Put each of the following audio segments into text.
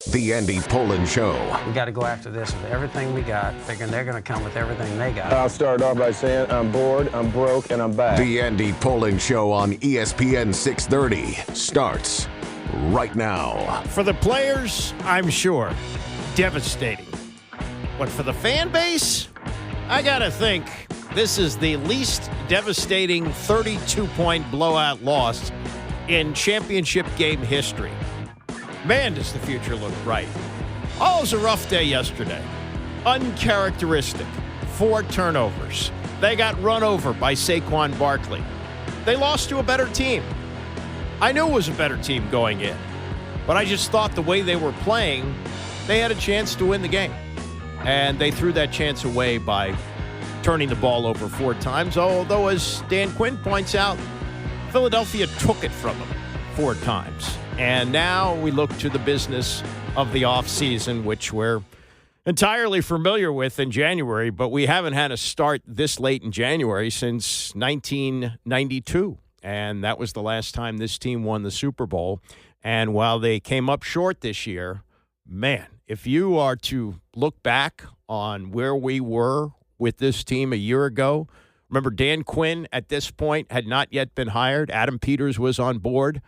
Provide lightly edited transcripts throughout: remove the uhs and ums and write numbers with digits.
The Andy Pollin Show. We got to go after this with everything we got, thinking they're going to come with everything they got. I'll start off by saying I'm bored, I'm broke, and I'm back. The Andy Pollin Show on ESPN 630 starts right now. For the players, I'm sure, devastating. But for the fan base, I got to think this is the least devastating 32-point blowout loss in championship game history. Man, does the future look bright. Oh, it was a rough day yesterday. Uncharacteristic. 4 turnovers. They got run over by Saquon Barkley. They lost to a better team. I knew it was a better team going in, but I just thought the way they were playing, they had a chance to win the game. And they threw that chance away by turning the ball over 4 times, although, as Dan Quinn points out, Philadelphia took it from them 4 times. And now we look to the business of the offseason, which we're entirely familiar with in January, but we haven't had a start this late in January since 1992. And that was the last time this team won the Super Bowl. And while they came up short this year, man, if you are to look back on where we were with this team a year ago, remember Dan Quinn at this point had not yet been hired. Adam Peters was on board.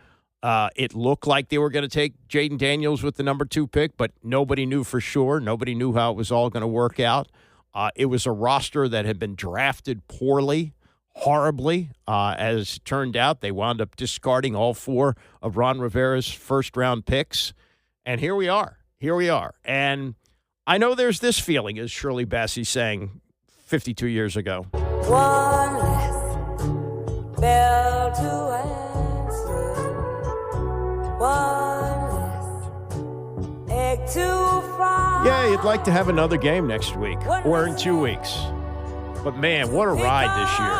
It looked like they were going to take Jaden Daniels with the number 2 pick, but nobody knew for sure. Nobody knew how it was all going to work out. It was a roster that had been drafted poorly, horribly. As it turned out, they wound up discarding all 4 of Ron Rivera's first-round picks. And here we are. Here we are. And I know there's this feeling, as Shirley Bassey sang 52 years ago. One less bell to answer. One less egg to fry. Yeah, you'd like to have another game next week or in 2 weeks. But, man, what a ride this year.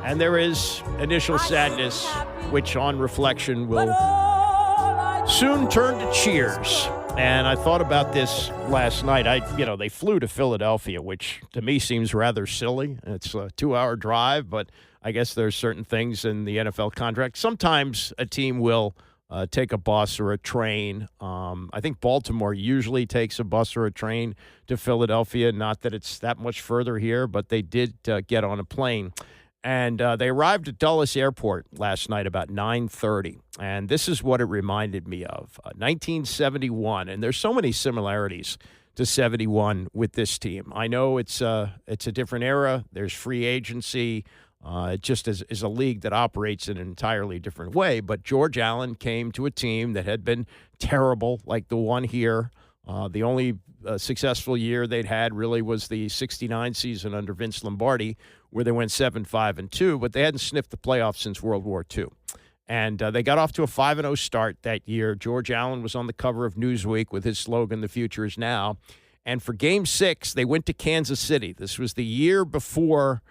And there is initial sadness, which on reflection will soon turn to cheers. And I thought about this last night. They flew to Philadelphia, which to me seems rather silly. It's a 2-hour drive, but I guess there's certain things in the NFL contract. Sometimes a team will take a bus or a train. I think Baltimore usually takes a bus or a train to Philadelphia. Not that it's that much further here, but they did get on a plane. And they arrived at Dulles Airport last night about 9:30. And this is what it reminded me of, 1971. And there's so many similarities to 71 with this team. I know it's a different era. There's free agency. It just is a league that operates in an entirely different way. But George Allen came to a team that had been terrible, like the one here. The only successful year they'd had really was the 69 season under Vince Lombardi, where they went 7-5-2, but they hadn't sniffed the playoffs since World War II. And they got off to a 5-0 start that year. George Allen was on the cover of Newsweek with his slogan, "The future is now." And for Game 6, they went to Kansas City. This was the year before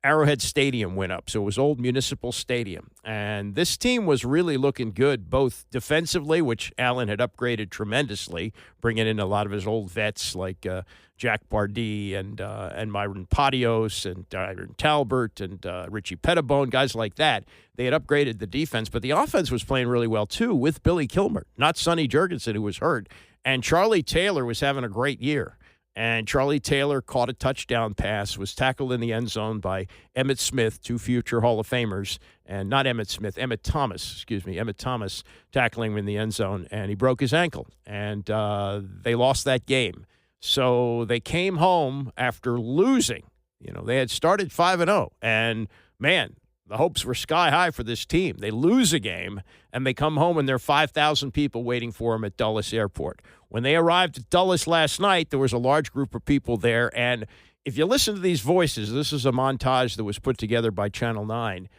Arrowhead Stadium went up, so it was old Municipal Stadium. And this team was really looking good, both defensively, which Allen had upgraded tremendously, bringing in a lot of his old vets like Jack Bardee and Myron Patios and Aaron Talbert and Richie Pettibone, guys like that. They had upgraded the defense, but the offense was playing really well, too, with Billy Kilmer, not Sonny Jurgensen, who was hurt. And Charlie Taylor was having a great year. And Charlie Taylor caught a touchdown pass, was tackled in the end zone by Emmitt Smith, 2 future Hall of Famers, and not Emmitt Smith, Emmitt Thomas tackling him in the end zone, and he broke his ankle. And they lost that game. So they came home after losing. They had started 5-0, and, man, the hopes were sky high for this team. They lose a game, and they come home, and there are 5,000 people waiting for them at Dulles Airport. When they arrived at Dulles last night, there was a large group of people there, and if you listen to these voices, this is a montage that was put together by Channel 9.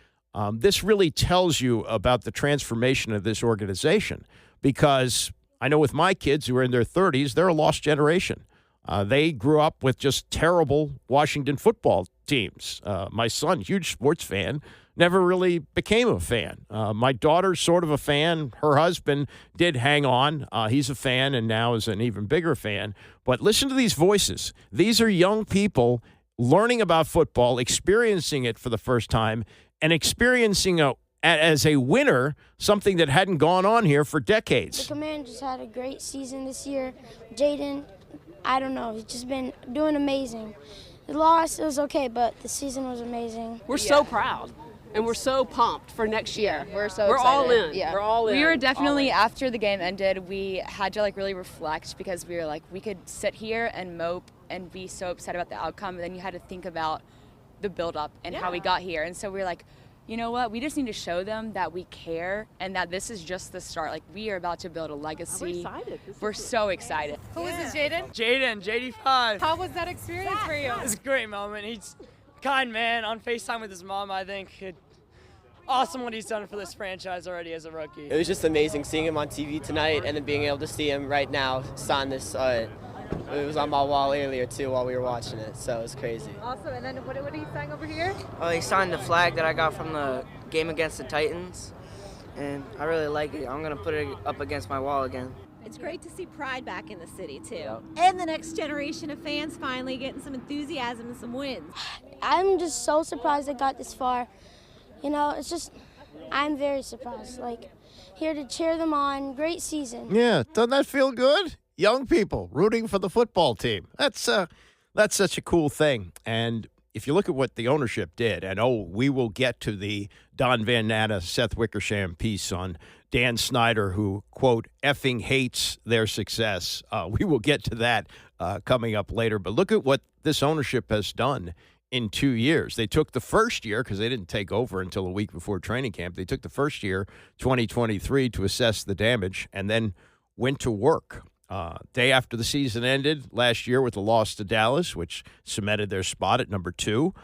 This really tells you about the transformation of this organization, because I know with my kids who are in their 30s, they're a lost generation. They grew up with just terrible Washington football teams. My son, huge sports fan, never really became a fan. My daughter's sort of a fan. Her husband did hang on. He's a fan and now is an even bigger fan. But listen to these voices. These are young people learning about football, experiencing it for the first time, and experiencing as a winner, something that hadn't gone on here for The decades. Commanders had a great season this year. Jaden, I don't know, he's just been doing amazing. The loss, it was okay, but the season was amazing. We're so proud, and we're so pumped for next year. We're so We're excited. all in. Yeah. We're all in. We were definitely, All in. after the game ended, we had to like really reflect because we were like, we could sit here and mope and be so upset about the outcome, and then you had to think about the build-up and how we got here. And so we were like, you know what, we just need to show them that we care and that this is just the start. Like, we are about to build a legacy. We're excited. We're so excited. Who is this, Jaden? Jaden, JD5. How was that experience for you? It's a great moment. He's a kind man on FaceTime with his mom, I think. Awesome what he's done for this franchise already as a rookie. It was just amazing seeing him on TV tonight and then being able to see him right now sign this. It was on my wall earlier, too, while we were watching it, so it was crazy. Awesome. And then what are you saying over here? Oh, he signed the flag that I got from the game against the Titans, and I really like it. I'm going to put it up against my wall again. It's great to see pride back in the city, too. And the next generation of fans finally getting some enthusiasm and some wins. I'm just so surprised I got this far. You know, it's just, I'm very surprised. Like, here to cheer them on. Great season. Yeah, doesn't that feel good? Young people rooting for the football team. That's such a cool thing. And if you look at what the ownership did, and we will get to the Don Van Natta, Seth Wickersham piece on Dan Snyder, who, quote, effing hates their success. We will get to that coming up later. But look at what this ownership has done in 2 years. They took the first year, because they didn't take over until a week before training camp. They took the first year, 2023, to assess the damage and then went to work. Day after the season ended last year with a loss to Dallas, which cemented their spot at number 2,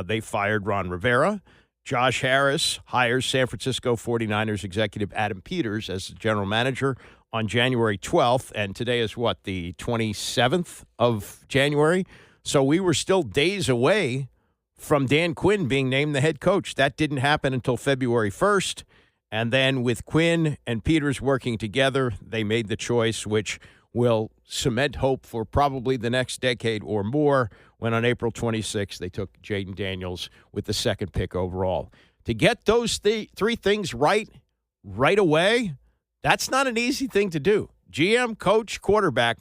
they fired Ron Rivera. Josh Harris hires San Francisco 49ers executive Adam Peters as the general manager on January 12th, and today is what, the 27th of January? So we were still days away from Dan Quinn being named the head coach. That didn't happen until February 1st. And then with Quinn and Peters working together, they made the choice, which will cement hope for probably the next decade or more, when on April 26th, they took Jaden Daniels with the second pick overall. To get those three things right away, that's not an easy thing to do. GM, coach, quarterback,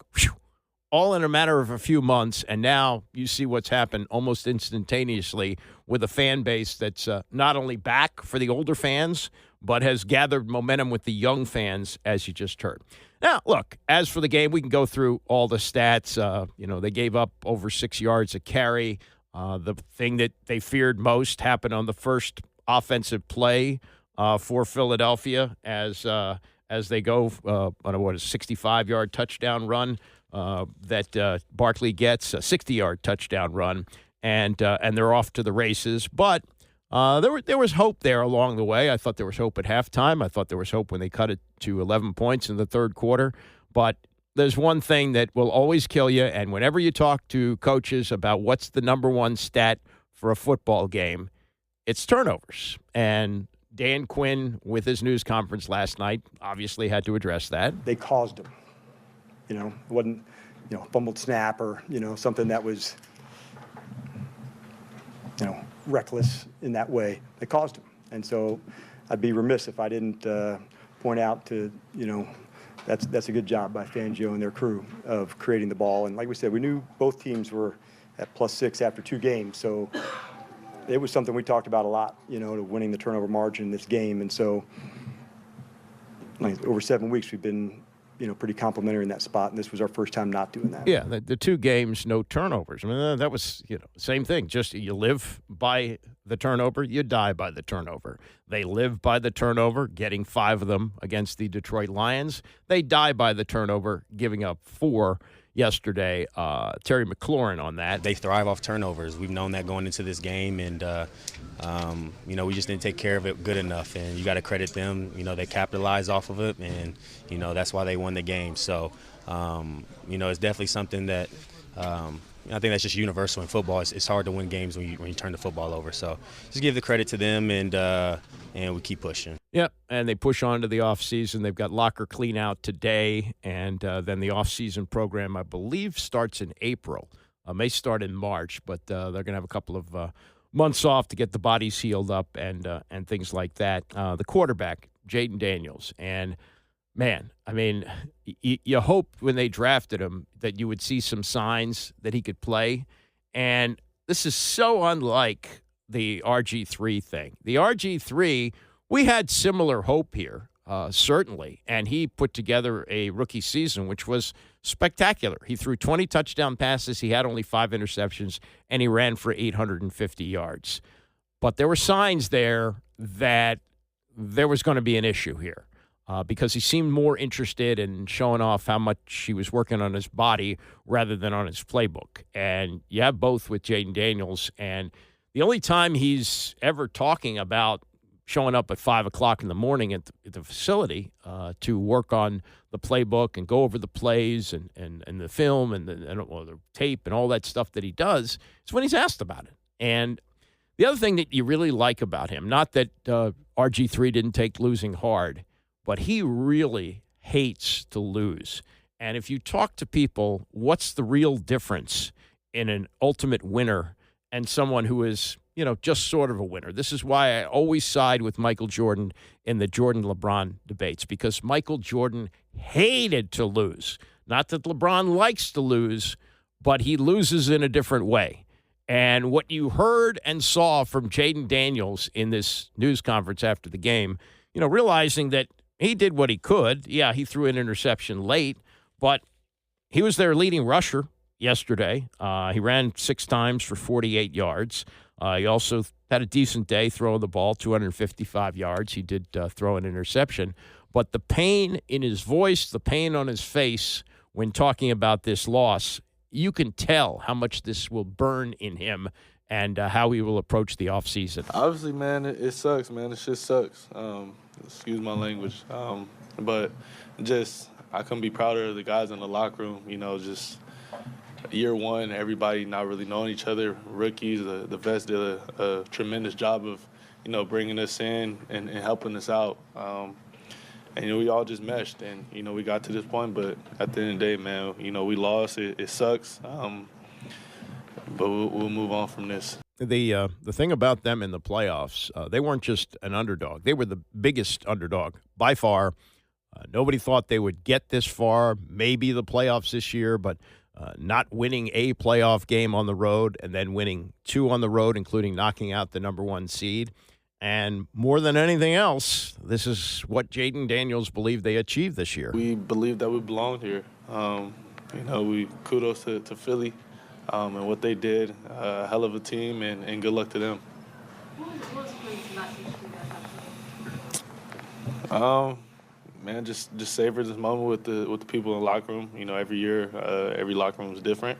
all in a matter of a few months, and now you see what's happened almost instantaneously with a fan base that's not only back for the older fans, but has gathered momentum with the young fans, as you just heard. Now, look, as for the game, we can go through all the stats. They gave up over 6 yards a carry. The thing that they feared most happened on the first offensive play for Philadelphia as they go on a 65-yard touchdown run that Barkley gets, a 60-yard touchdown run, and they're off to the races. But there was hope there along the way. I thought there was hope at halftime. I thought there was hope when they cut it to 11 points in the third quarter. But there's one thing that will always kill you, and whenever you talk to coaches about what's the number one stat for a football game, it's turnovers. And Dan Quinn, with his news conference last night, obviously had to address that. They caused them. It wasn't, fumbled snap or, something that was, reckless in that way. They caused them. And so I'd be remiss if I didn't point out to, that's a good job by Fangio and their crew of creating the ball. And like we said, we knew both teams were at +6 after 2 games. So it was something we talked about a lot, to winning the turnover margin in this game. And so over 7 weeks, we've been, pretty complimentary in that spot, and this was our first time not doing that. Yeah, the 2 games, no turnovers. I mean, that was, same thing. Just you live by the turnover, you die by the turnover. They live by the turnover, getting 5 of them against the Detroit Lions. They die by the turnover, giving up 4 yesterday. Terry McLaurin on that. They thrive off turnovers. We've known that going into this game, and we just didn't take care of it good enough. And you got to credit them. They capitalized off of it, and that's why they won the game. So, it's definitely something that I think that's just universal in football. It's hard to win games when you turn the football over. So, just give the credit to them, and we keep pushing. Yep, and they push on to the offseason. They've got locker clean out today, and then the offseason program, I believe, starts in April. May start in March, but they're going to have a couple of months off to get the bodies healed up and things like that. The quarterback, Jaden Daniels, and man, I mean, you hope when they drafted him that you would see some signs that he could play. And this is so unlike the RG3 thing. The RG3, we had similar hope here, certainly. And he put together a rookie season, which was spectacular. He threw 20 touchdown passes. He had only 5 interceptions, and he ran for 850 yards. But there were signs there that there was going to be an issue here. Because he seemed more interested in showing off how much he was working on his body rather than on his playbook. And you have both with Jaden Daniels. And the only time he's ever talking about showing up at 5 o'clock in the morning at the facility to work on the playbook and go over the plays and the film and the tape and all that stuff that he does is when he's asked about it. And the other thing that you really like about him, not that RG3 didn't take losing hard, but he really hates to lose. And if you talk to people, what's the real difference in an ultimate winner and someone who is, just sort of a winner? This is why I always side with Michael Jordan in the Jordan-LeBron debates, because Michael Jordan hated to lose. Not that LeBron likes to lose, but he loses in a different way. And what you heard and saw from Jaden Daniels in this news conference after the game, realizing that he did what he could. Yeah, he threw an interception late, but he was their leading rusher yesterday. He ran 6 times for 48 yards. He also had a decent day throwing the ball, 255 yards. He did throw an interception. But the pain in his voice, the pain on his face when talking about this loss, you can tell how much this will burn in him and how he will approach the offseason. Obviously, man, it sucks, man. It shit sucks. Excuse my language. But I couldn't be prouder of the guys in the locker room. Just year one, everybody not really knowing each other. Rookies, the vets did a tremendous job of, bringing us in and helping us out. And, we all just meshed. And, we got to this point. But at the end of the day, man, we lost. It sucks. But we'll move on from this. The thing about them in the playoffs, they weren't just an underdog. They were the biggest underdog by far. Nobody thought they would get this far, maybe the playoffs this year, but not winning a playoff game on the road and then winning 2 on the road, including knocking out the number 1 seed. And more than anything else, this is what Jaden Daniels believed they achieved this year. We believe that we belong here. We kudos to Philly. And what they did, a hell of a team, and good luck to them. Man, just savor this moment with the people in the locker room. Every year, every locker room is different.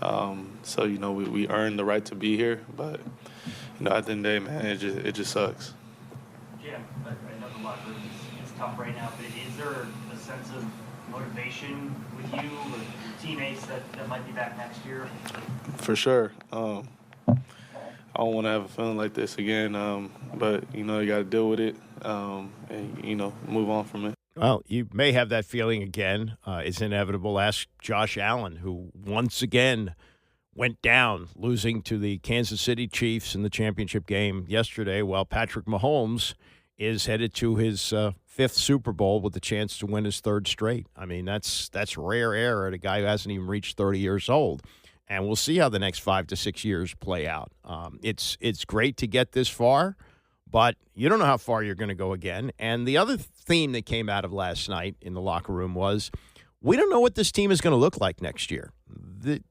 So we earned the right to be here, but at the end of the day, man, it just sucks. Yeah, I know the locker room is tough right now, but is there a sense of motivation with you or your teammates that might be back next year? For sure. I don't want to have a feeling like this again, but, you got to deal with it and, move on from it. Well, you may have that feeling again. It's inevitable. Ask Josh Allen, who once again went down, losing to the Kansas City Chiefs in the championship game yesterday, while Patrick Mahomes is headed to his 5th Super Bowl with the chance to win his 3rd straight. I mean, that's rare air at a guy who hasn't even reached 30 years old. And we'll see how the next 5 to 6 years play out. It's great to get this far, but you don't know how far you're going to go again. And the other theme that came out of last night in the locker room was, we don't know what this team is going to look like next year.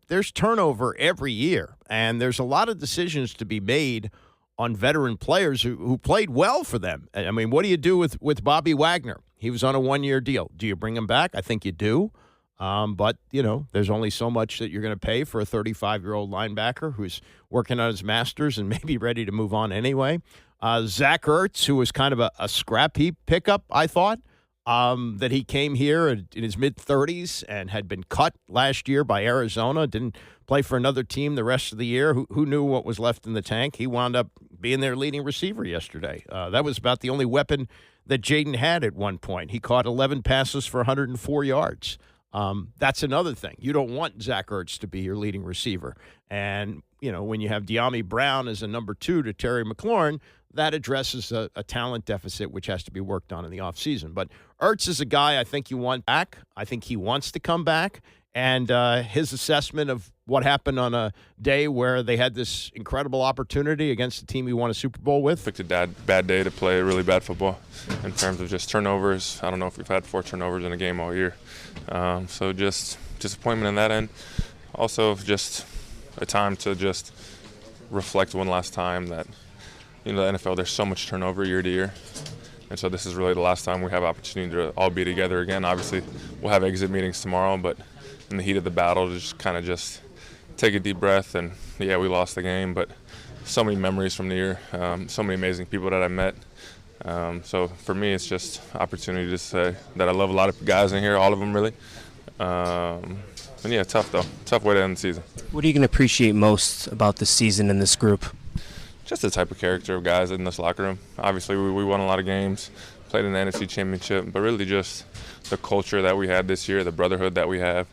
There's turnover every year, and there's a lot of decisions to be made on veteran players who played well for them. I mean, what do you do with Bobby Wagner? He was on a 1-year deal. Do you bring him back? I think you do. But, there's only so much that you're going to pay for a 35-year-old linebacker who's working on his master's and maybe ready to move on anyway. Zach Ertz, who was kind of a scrap heap pickup, I thought, that he came here in his mid-30s and had been cut last year by Arizona, didn't play for another team the rest of the year. Who knew what was left in the tank? He wound up being their leading receiver yesterday. That was about the only weapon that Jaden had at one point. He caught 11 passes for 104 yards. That's another thing. You don't want Zach Ertz to be your leading receiver. And when you have De'Ami Brown as a number 2 to Terry McLaurin, that addresses a talent deficit which has to be worked on in the offseason. But Ertz is a guy I think you want back. I think he wants to come back. And his assessment of what happened on a day where they had this incredible opportunity against the team he won a Super Bowl with. Picked a bad day to play really bad football in terms of just turnovers. I don't know if we've had 4 turnovers in a game all year. So just disappointment in that end. Also just a time to just reflect one last time that, the NFL, there's so much turnover year to year. And so this is really the last time we have opportunity to all be together again. Obviously, we'll have exit meetings tomorrow, but in the heat of the battle, to just kind of just take a deep breath. And, yeah, we lost the game, but so many memories from the year, so many amazing people that I met. So for me, it's just opportunity to say that I love a lot of guys in here, all of them really. And, yeah, tough, though. Tough way to end the season. What are you going to appreciate most about this season and this group? Just the type of character of guys in this locker room. Obviously, we won a lot of games, played in the NFC Championship, but really just the culture that we had this year, the brotherhood that we have,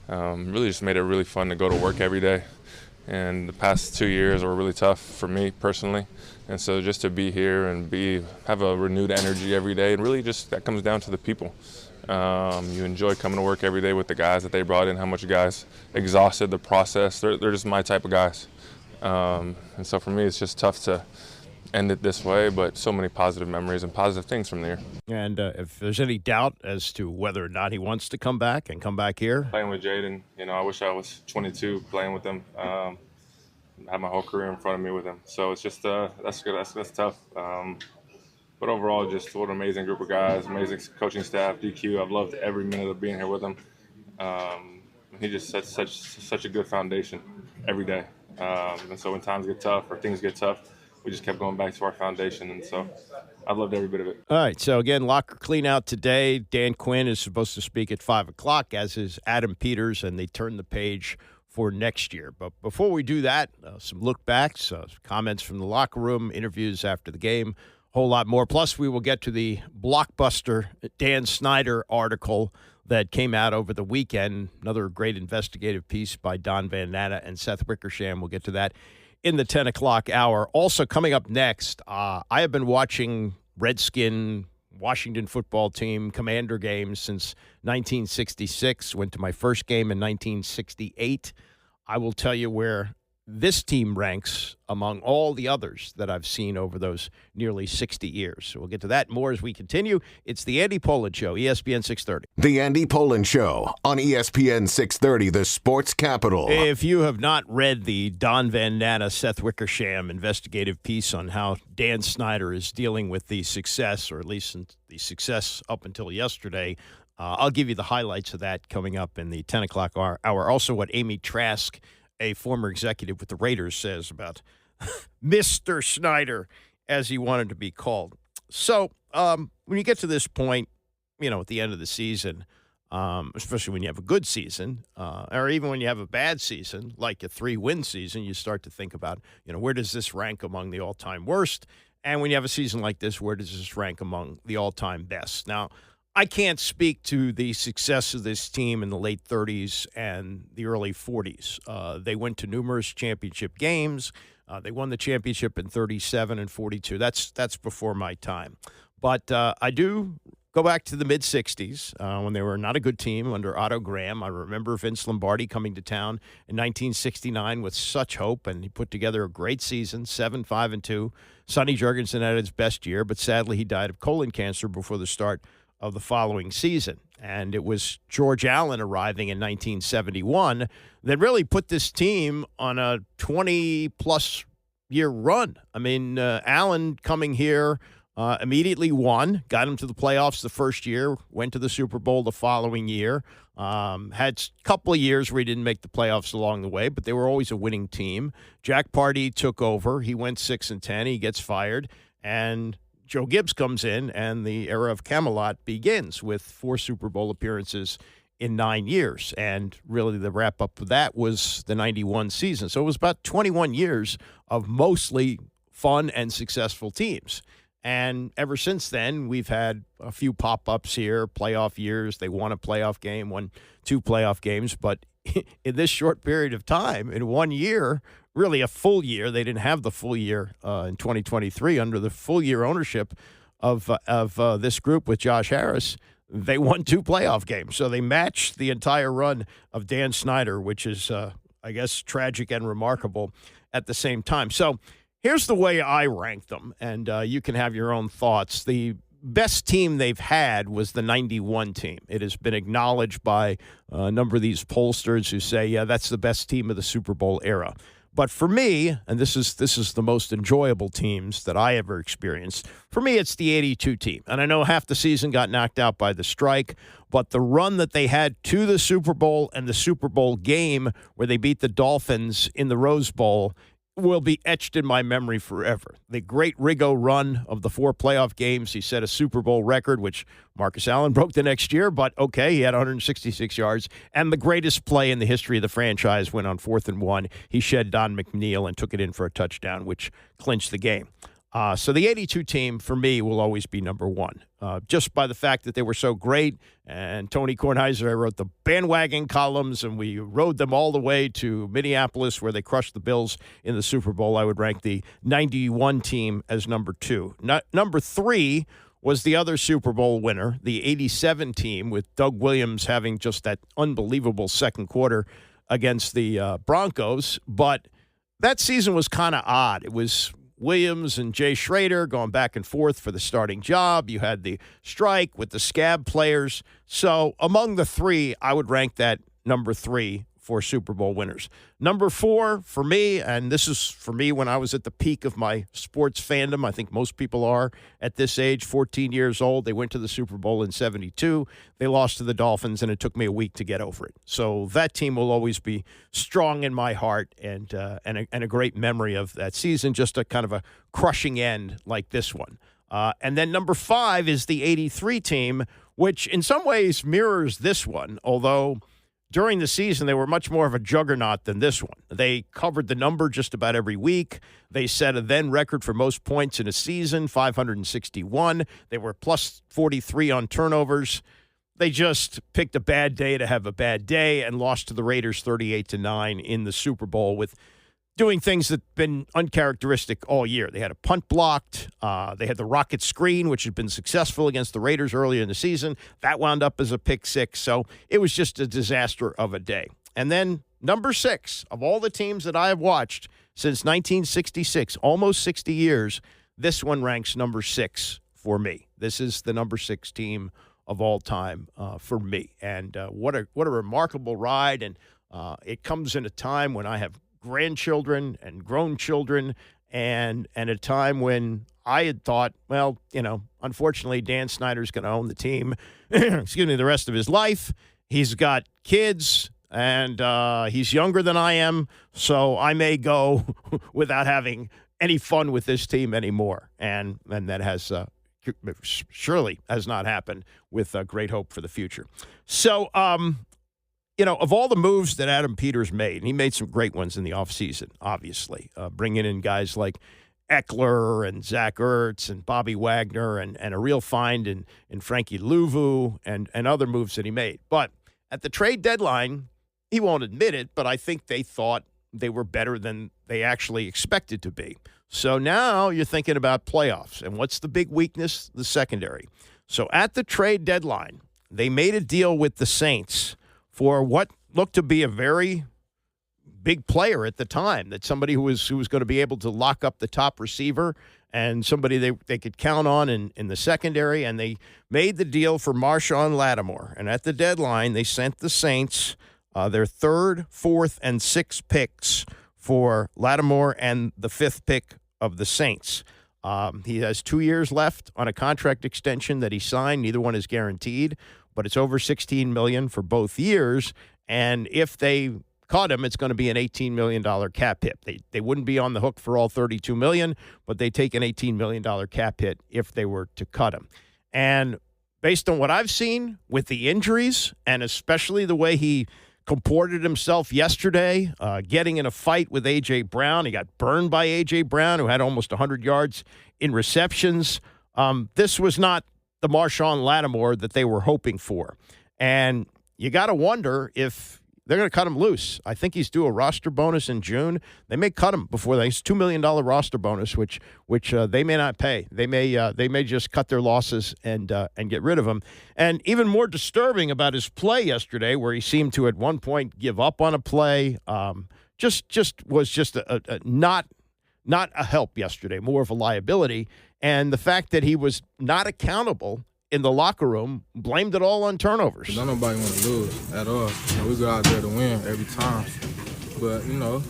really just made it really fun to go to work every day. And the past 2 years were really tough for me personally. And so just to be here and have a renewed energy every day, and really just that comes down to the people. You enjoy coming to work every day with the guys that they brought in, how much guys exhausted the process. They're just my type of guys. And so for me, it's just tough to end it this way, but so many positive memories and positive things from there. And if there's any doubt as to whether or not he wants to come back here. Playing with Jaden, I wish I was 22 playing with him. I had my whole career in front of me with him. So it's just, that's good. That's tough. But overall, just what an amazing group of guys, amazing coaching staff, DQ. I've loved every minute of being here with him. He just sets such a good foundation every day. And so when times get tough or things get tough, we just kept going back to our foundation. And so I've loved every bit of it. All right. So, again, locker clean out today. Dan Quinn is supposed to speak at 5 o'clock, as is Adam Peters, and they turn the page for next year. But before we do that, some look backs, comments from the locker room, interviews after the game, a whole lot more. Plus, we will get to the blockbuster Dan Snyder article that came out over the weekend. Another great investigative piece by Don Van Natta and Seth Wickersham. We'll get to that in the 10 o'clock hour. Also coming up next, I have been watching Redskin Washington football team Commander games since 1966. Went to my first game in 1968. I will tell you where this team ranks among all the others that I've seen over those nearly 60 years. So we'll get to that more as we continue. It's the Andy Pollin Show, ESPN 630. The Andy Pollin Show on ESPN 630, the sports capital. If you have not read the Don Van Natta, Seth Wickersham investigative piece on how Dan Snyder is dealing with the success, or at least the success up until yesterday, I'll give you the highlights of that coming up in the 10 o'clock hour. Also, what Amy Trask, a former executive with the Raiders, says about Mr. Snyder, as he wanted to be called. So when you get to this point, at the end of the season, especially when you have a good season, or even when you have a bad season, like a 3-win season, you start to think about, where does this rank among the all-time worst? And when you have a season like this, where does this rank among the all-time best? Now, I can't speak to the success of this team in the late 30s and the early 40s. They went to numerous championship games. They won the championship in 37 and 42. That's before my time. But I do go back to the mid-60s when they were not a good team under Otto Graham. I remember Vince Lombardi coming to town in 1969 with such hope, and he put together a great season, 7-5-2. Sonny Jurgensen had his best year, but sadly he died of colon cancer before the start of the following season. And it was George Allen arriving in 1971 that really put this team on a 20-plus year run. I mean, Allen coming here immediately won, got him to the playoffs the first year, went to the Super Bowl the following year, had a couple of years where he didn't make the playoffs along the way, but they were always a winning team. Jack Pardee took over. He went 6-10. He gets fired, and Joe Gibbs comes in, and the era of Camelot begins with 4 Super Bowl appearances in 9 years. And really the wrap-up of that was the 91 season. So it was about 21 years of mostly fun and successful teams. And ever since then, we've had a few pop-ups here, playoff years. They won a playoff game, won 2 playoff games. But in this short period of time, in 1 year, really a full year. They didn't have the full year in 2023 under the full year ownership of this group with Josh Harris. They won 2 playoff games. So they matched the entire run of Dan Snyder, which is, I guess, tragic and remarkable at the same time. So here's the way I rank them, and you can have your own thoughts. The best team they've had was the 91 team. It has been acknowledged by a number of these pollsters who say, yeah, that's the best team of the Super Bowl era. But for me, and this is the most enjoyable teams that I ever experienced, for me it's the 82 team. And I know half the season got knocked out by the strike, but the run that they had to the Super Bowl and the Super Bowl game where they beat the Dolphins in the Rose Bowl will be etched in my memory forever. The great Riggo run of the 4 playoff games. He set a Super Bowl record, which Marcus Allen broke the next year, but okay, he had 166 yards. And the greatest play in the history of the franchise went on 4th and 1. He shed Don McNeil and took it in for a touchdown, which clinched the game. So the 82 team, for me, will always be number 1, just by the fact that they were so great. And Tony Kornheiser, I wrote the bandwagon columns, and we rode them all the way to Minneapolis, where they crushed the Bills in the Super Bowl. I would rank the 91 team as number 2. Number 3 was the other Super Bowl winner, the 87 team, with Doug Williams having just that unbelievable second quarter against the Broncos. But that season was kind of odd. It was Williams and Jay Schrader going back and forth for the starting job. You had the strike with the scab players. So among the 3, I would rank that number 3 for Super Bowl winners. Number 4 for me, and this is for me when I was at the peak of my sports fandom. I think most people are at this age, 14 years old. They went to the Super Bowl in 72. They lost to the Dolphins, and it took me a week to get over it. So that team will always be strong in my heart and a great memory of that season, just a kind of a crushing end like this one. And then number 5 is the 83 team, which in some ways mirrors this one, although during the season, they were much more of a juggernaut than this one. They covered the number just about every week. They set a then record for most points in a season, 561. They were plus 43 on turnovers. They just picked a bad day to have a bad day and lost to the Raiders 38-9 in the Super Bowl with doing things that have been uncharacteristic all year. They had a punt blocked. They had the rocket screen, which had been successful against the Raiders earlier in the season. That wound up as a pick 6. So it was just a disaster of a day. And then number 6, of all the teams that I have watched since 1966, almost 60 years, this one ranks number 6 for me. This is the number 6 team of all time for me. And what a remarkable ride. And it comes in a time when I have grandchildren and grown children, and a time when I had thought, well, unfortunately, Dan Snyder's going to own the team, the rest of his life. He's got kids, and he's younger than I am, so I may go without having any fun with this team anymore. And that has surely has not happened with great hope for the future. So, of all the moves that Adam Peters made, and he made some great ones in the offseason, obviously, bringing in guys like Eckler and Zach Ertz and Bobby Wagner and a real find in Frankie Louvu and other moves that he made. But at the trade deadline, he won't admit it, but I think they thought they were better than they actually expected to be. So now you're thinking about playoffs. And what's the big weakness? The secondary. So at the trade deadline, they made a deal with the Saints for what looked to be a very big player at the time, that somebody who was going to be able to lock up the top receiver and somebody they could count on in the secondary. And they made the deal for Marshawn Lattimore. And at the deadline, they sent the Saints their 3rd, 4th, and 6th picks for Lattimore and the 5th pick of the Saints. He has 2 years left on a contract extension that he signed. Neither one is guaranteed, but it's over $16 million for both years. And if they cut him, it's going to be an $18 million cap hit. They wouldn't be on the hook for all $32 million, but they take an $18 million cap hit if they were to cut him. And based on what I've seen with the injuries, and especially the way he comported himself yesterday, getting in a fight with A.J. Brown. He got burned by A.J. Brown, who had almost 100 yards in receptions. This was not the Marshawn Lattimore that they were hoping for. And you got to wonder if they're going to cut him loose. I think he's due a roster bonus in June. They may cut him before that. It's $2 million roster bonus, which they may not pay. They may just cut their losses and get rid of him. And even more disturbing about his play yesterday, where he seemed to at one point give up on a play, was not a help yesterday, more of a liability. And the fact that he was not accountable in the locker room, blamed it all on turnovers. Don't nobody want to lose at all. We go out there to win every time. But, we lost.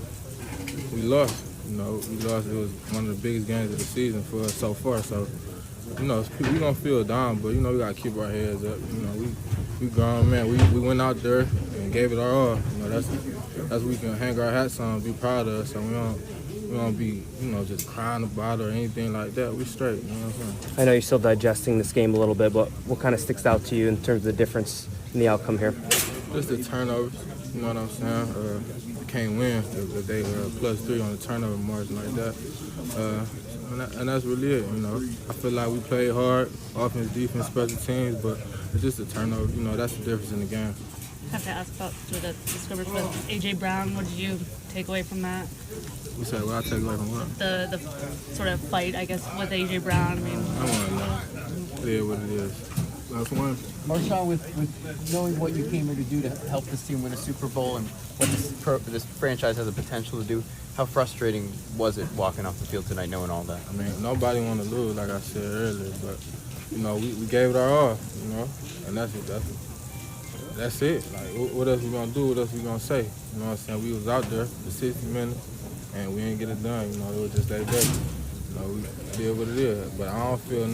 We lost. It was one of the biggest games of the season for us so far. So, we're going to feel down, but, we got to keep our heads up. We grown, man. We went out there and gave it our all. That's what we can hang our hats on and be proud of. So we don't be, just crying about it or anything like that. We straight, you know what I'm saying? I know you're still digesting this game a little bit, but what kind of sticks out to you in terms of the difference in the outcome here? Just the turnovers, you know what I'm saying? You can't win if they +3 on the turnover margin like that. And that's really it, I feel like we played hard, offense, defense, special teams, but it's just a turnover. That's the difference in the game. I have to ask about the scrimmage with A.J. Brown. What did you take away from that? You said what I take away from what? The sort of fight, I guess, with A.J. Brown. I want to know. It is what it is. That's one. Marshawn, with knowing what you came here to do to help this team win a Super Bowl and what this franchise has the potential to do, how frustrating was it walking off the field tonight knowing all that? I mean, nobody want to lose, like I said earlier, but, we gave it our all, and that's it. Like, what else we gonna do? What else we gonna say? You know what I'm saying? We was out there for 60 minutes, and we didn't get it done. It was just that day. We did what it is. But I don't feel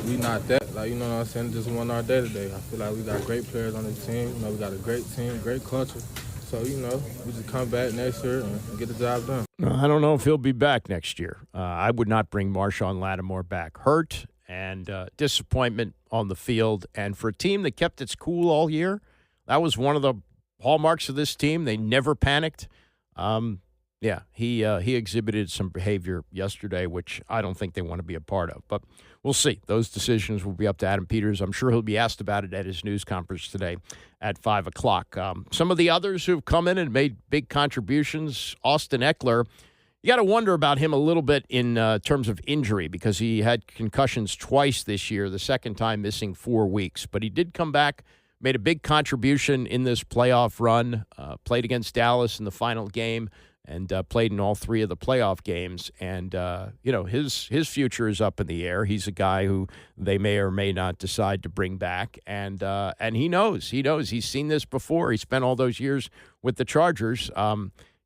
we not that. Like, you know what I'm saying? Just won our day today. I feel like we got great players on the team. We got a great team, great culture. So, we just come back next year and get the job done. I don't know if he'll be back next year. I would not bring Marshawn Lattimore back. Hurt and disappointment on the field. And for a team that kept its cool all year, that was one of the hallmarks of this team. They never panicked. He exhibited some behavior yesterday, which I don't think they want to be a part of. But we'll see. Those decisions will be up to Adam Peters. I'm sure he'll be asked about it at his news conference today at 5 o'clock. Some of the others who've come in and made big contributions, Austin Eckler, you got to wonder about him a little bit in terms of injury because he had concussions twice this year, the second time missing 4 weeks. But he did come back, made a big contribution in this playoff run, played against Dallas in the final game, and played in all 3 of the playoff games. And, his future is up in the air. He's a guy who they may or may not decide to bring back. And he knows. He's seen this before. He spent all those years with the Chargers.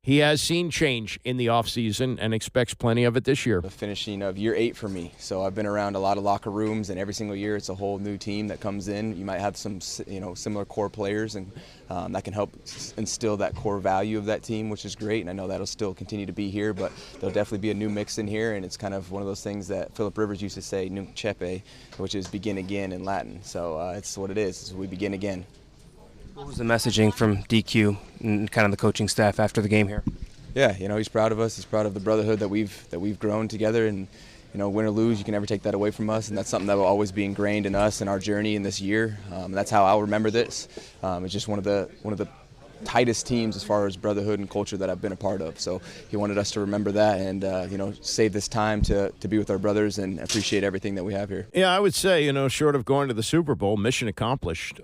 He has seen change in the offseason and expects plenty of it this year. The finishing of year 8 for me. So I've been around a lot of locker rooms, and every single year it's a whole new team that comes in. You might have some, similar core players, and that can help instill that core value of that team, which is great. And I know that'll still continue to be here, but there'll definitely be a new mix in here. And it's kind of one of those things that Philip Rivers used to say, nunc cepe, which is begin again in Latin. So it's what it is. We begin again. What was the messaging from DQ and kind of the coaching staff after the game here? Yeah, he's proud of us. He's proud of the brotherhood that we've grown together, and win or lose, you can never take that away from us, and that's something that will always be ingrained in us and our journey in this year. That's how I'll remember this. It's just one of the tightest teams as far as brotherhood and culture that I've been a part of. So he wanted us to remember that and save this time to be with our brothers and appreciate everything that we have here. Yeah, I would say, short of going to the Super Bowl, mission accomplished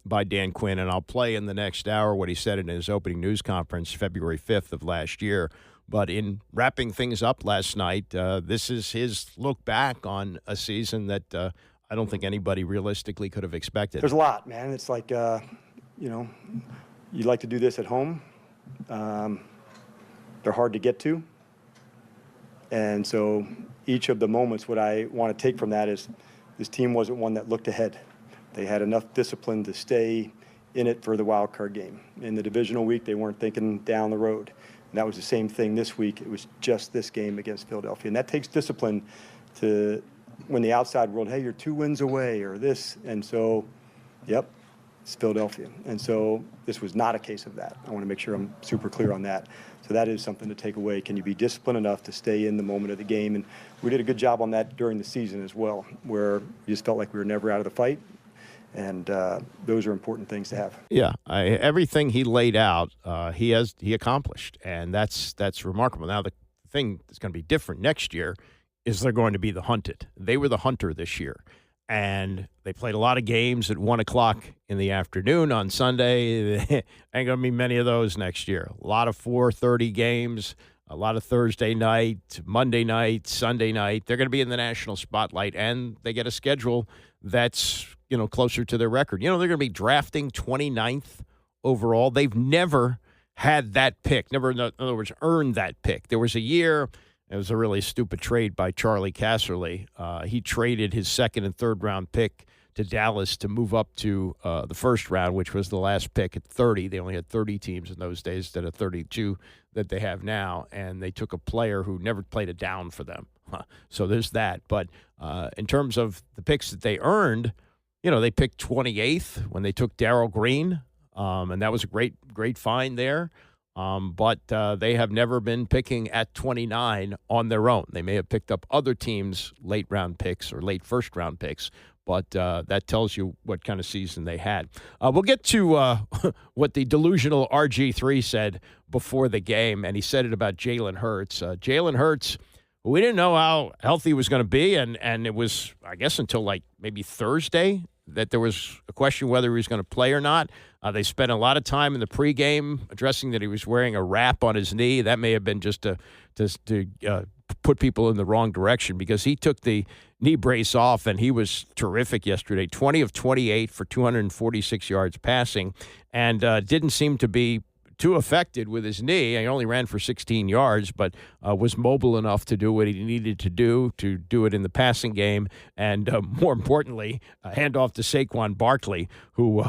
by Dan Quinn. And I'll play in the next hour what he said in his opening news conference February 5th of last year. But in wrapping things up last night, this is his look back on a season that I don't think anybody realistically could have expected. There's a lot, man. It's like, you'd like to do this at home. They're hard to get to. And so each of the moments, what I want to take from that is this team wasn't one that looked ahead. They had enough discipline to stay in it for the wild card game. In the divisional week, they weren't thinking down the road. And that was the same thing this week. It was just this game against Philadelphia. And that takes discipline to, when the outside world, hey, you're 2 wins away or this. And so, yep, it's Philadelphia. And so this was not a case of that. I want to make sure I'm super clear on that. So that is something to take away. Can you be disciplined enough to stay in the moment of the game? And we did a good job on that during the season as well, where we just felt like we were never out of the fight. And those are important things to have. Yeah, everything he laid out, he accomplished, and that's remarkable. Now the thing that's going to be different next year is they're going to be the hunted. They were the hunter this year, and they played a lot of games at 1 o'clock in the afternoon on Sunday. Ain't going to be many of those next year. A lot of 4:30 games, a lot of Thursday night, Monday night, Sunday night. They're going to be in the national spotlight, and they get a schedule that's closer to their record. They're going to be drafting 29th overall. They've never had that pick, never, in other words, earned that pick. There was a year, it was a really stupid trade by Charlie Casserly. He traded his second and third round pick to Dallas to move up to the first round, which was the last pick at 30. They only had 30 teams in those days instead of 32 that they have now, and they took a player who never played a down for them. So there's that. But in terms of the picks that they earned, they picked 28th when they took Darryl Green, and that was a great find there. But they have never been picking at 29 on their own. They may have picked up other teams' late-round picks or late first-round picks, but that tells you what kind of season they had. We'll get to what the delusional RG3 said before the game, and he said it about Jalen Hurts. Jalen Hurts, we didn't know how healthy he was going to be, and it was, I guess, until like maybe Thursday that there was a question whether he was going to play or not. They spent a lot of time in the pregame addressing that he was wearing a wrap on his knee. That may have been just to put people in the wrong direction, because he took the knee brace off, and he was terrific yesterday. 20 of 28 for 246 yards passing, and didn't seem to be too affected with his knee. He only ran for 16 yards, but was mobile enough to do what he needed to do it in the passing game, and more importantly, hand off to Saquon Barkley, who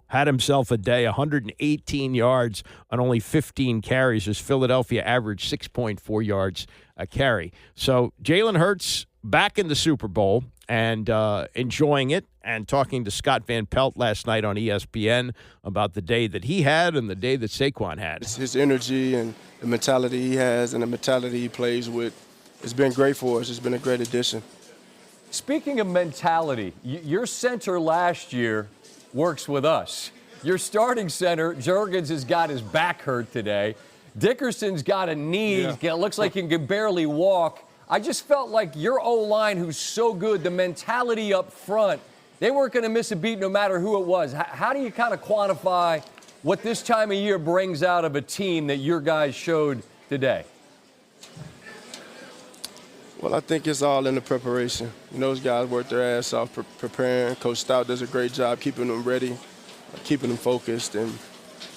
had himself a day, 118 yards on only 15 carries, as Philadelphia averaged 6.4 yards a carry. So Jalen Hurts back in the Super Bowl and enjoying it, and talking to Scott Van Pelt last night on ESPN about the day that he had and the day that Saquon had. His energy and the mentality he has and the mentality he plays with, it's been great for us. It's been a great addition. Speaking of mentality, your center last year works with us. Your starting center, Jurgens, has got his back hurt today. Dickerson's got a knee. Yeah. It looks like he can barely walk. I just felt like your O-line, who's so good, the mentality up front, they weren't going to miss a beat no matter who it was. How do you kind of quantify what this time of year brings out of a team that your guys showed today? Well, I think it's all in the preparation. Those guys work their ass off preparing. Coach Stout does a great job keeping them ready, keeping them focused. And,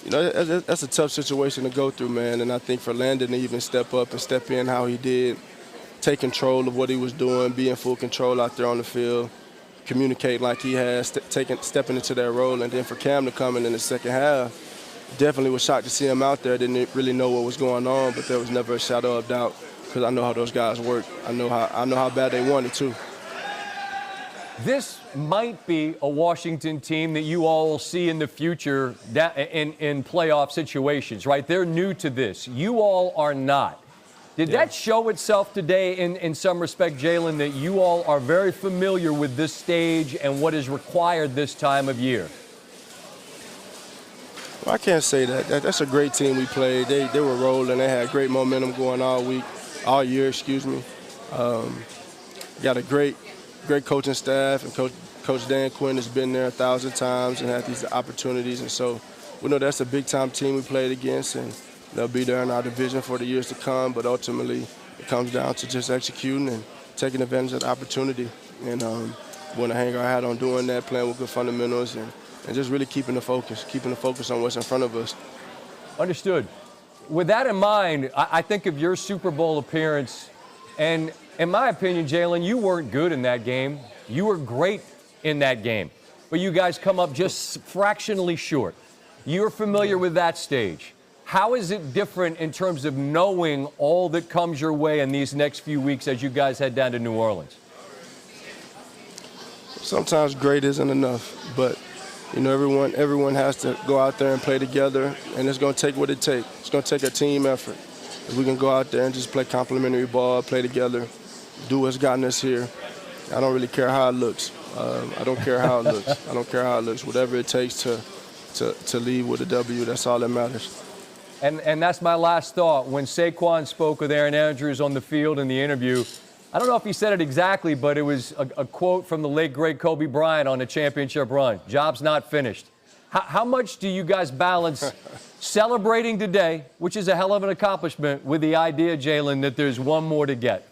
that's a tough situation to go through, man. And I think for Landon to even step up and step in how he did, take control of what he was doing, be in full control out there on the field, communicate like he has, stepping into that role. And then for Cam to come in the second half, definitely was shocked to see him out there. Didn't really know what was going on, but there was never a shadow of doubt, because I know how those guys work. I know how bad they wanted to. This might be a Washington team that you all will see in the future in playoff situations, right? They're new to this. You all are not. Did that show itself today in some respect, Jalen, that you all are very familiar with this stage and what is required this time of year? Well, I can't say that. That's a great team we played. They were rolling. They had great momentum going all year. Got a great coaching staff, and Coach Dan Quinn has been there 1,000 times and had these opportunities. And so we know that's a big-time team we played against, and they'll be there in our division for the years to come. But ultimately, it comes down to just executing and taking advantage of the opportunity. And we want to hang our hat on doing that, playing with good fundamentals, and just really keeping the focus on what's in front of us. Understood. With that in mind, I think of your Super Bowl appearance, and in my opinion, Jalen, you weren't good in that game. You were great in that game, but you guys come up just fractionally short. You're familiar with that stage. How is it different in terms of knowing all that comes your way in these next few weeks as you guys head down to New Orleans? Sometimes great isn't enough, but everyone has to go out there and play together, and it's going to take what it takes. It's going to take a team effort. If we can go out there and just play complimentary ball, play together, do what's gotten us here, I don't really care how it looks. I don't care how it looks. Whatever it takes to leave with a W, that's all that matters. And that's my last thought. When Saquon spoke with Aaron Andrews on the field in the interview, I don't know if he said it exactly, but it was a quote from the late, great Kobe Bryant on a championship run. Job's not finished. How much do you guys balance celebrating today, which is a hell of an accomplishment, with the idea, Jalen, that there's one more to get?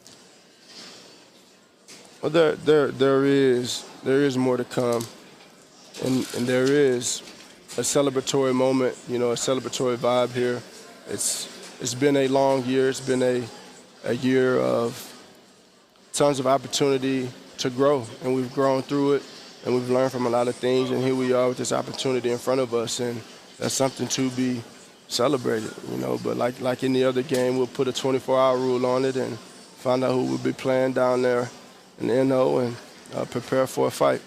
Well, there is more to come, and there is a celebratory moment, a celebratory vibe here. It's been a long year. It's been a year of tons of opportunity to grow, and we've grown through it, and we've learned from a lot of things, and here we are with this opportunity in front of us, and that's something to be celebrated, But like any other game, we'll put a 24-hour rule on it and find out who will be playing down there in the NO and prepare for a fight.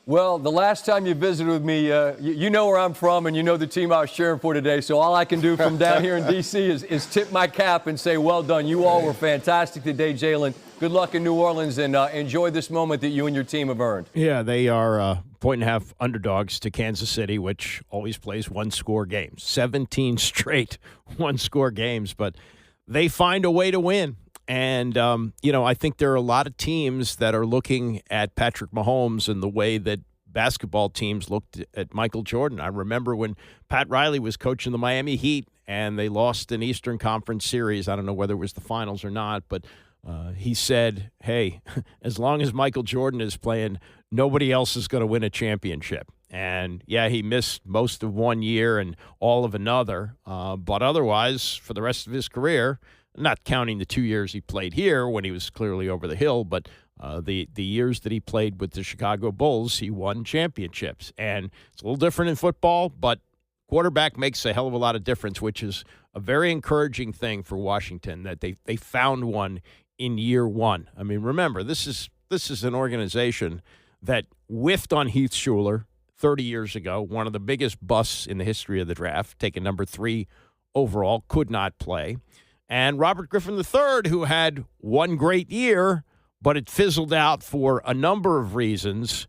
Well, the last time you visited with me, you know where I'm from and you know the team I was cheering for today, so all I can do from down here in D.C. is tip my cap and say, well done. You all were fantastic today, Jalen. Good luck in New Orleans, and enjoy this moment that you and your team have earned. Yeah, they are point-and-a-half underdogs to Kansas City, which always plays one-score games. 17 straight one-score games, but they find a way to win. And, I think there are a lot of teams that are looking at Patrick Mahomes in the way that basketball teams looked at Michael Jordan. I remember when Pat Riley was coaching the Miami Heat and they lost an Eastern Conference series. I don't know whether it was the finals or not, but he said, hey, as long as Michael Jordan is playing, nobody else is going to win a championship. And, yeah, he missed most of one year and all of another. But otherwise, for the rest of his career, not counting the 2 years he played here when he was clearly over the hill, but the years that he played with the Chicago Bulls, he won championships. And it's a little different in football, but quarterback makes a hell of a lot of difference, which is a very encouraging thing for Washington, that they found one in year one. I mean, remember, this is an organization that whiffed on Heath Schuler 30 years ago, one of the biggest busts in the history of the draft, taken number 3 overall, could not play. And Robert Griffin III, who had one great year, but it fizzled out for a number of reasons,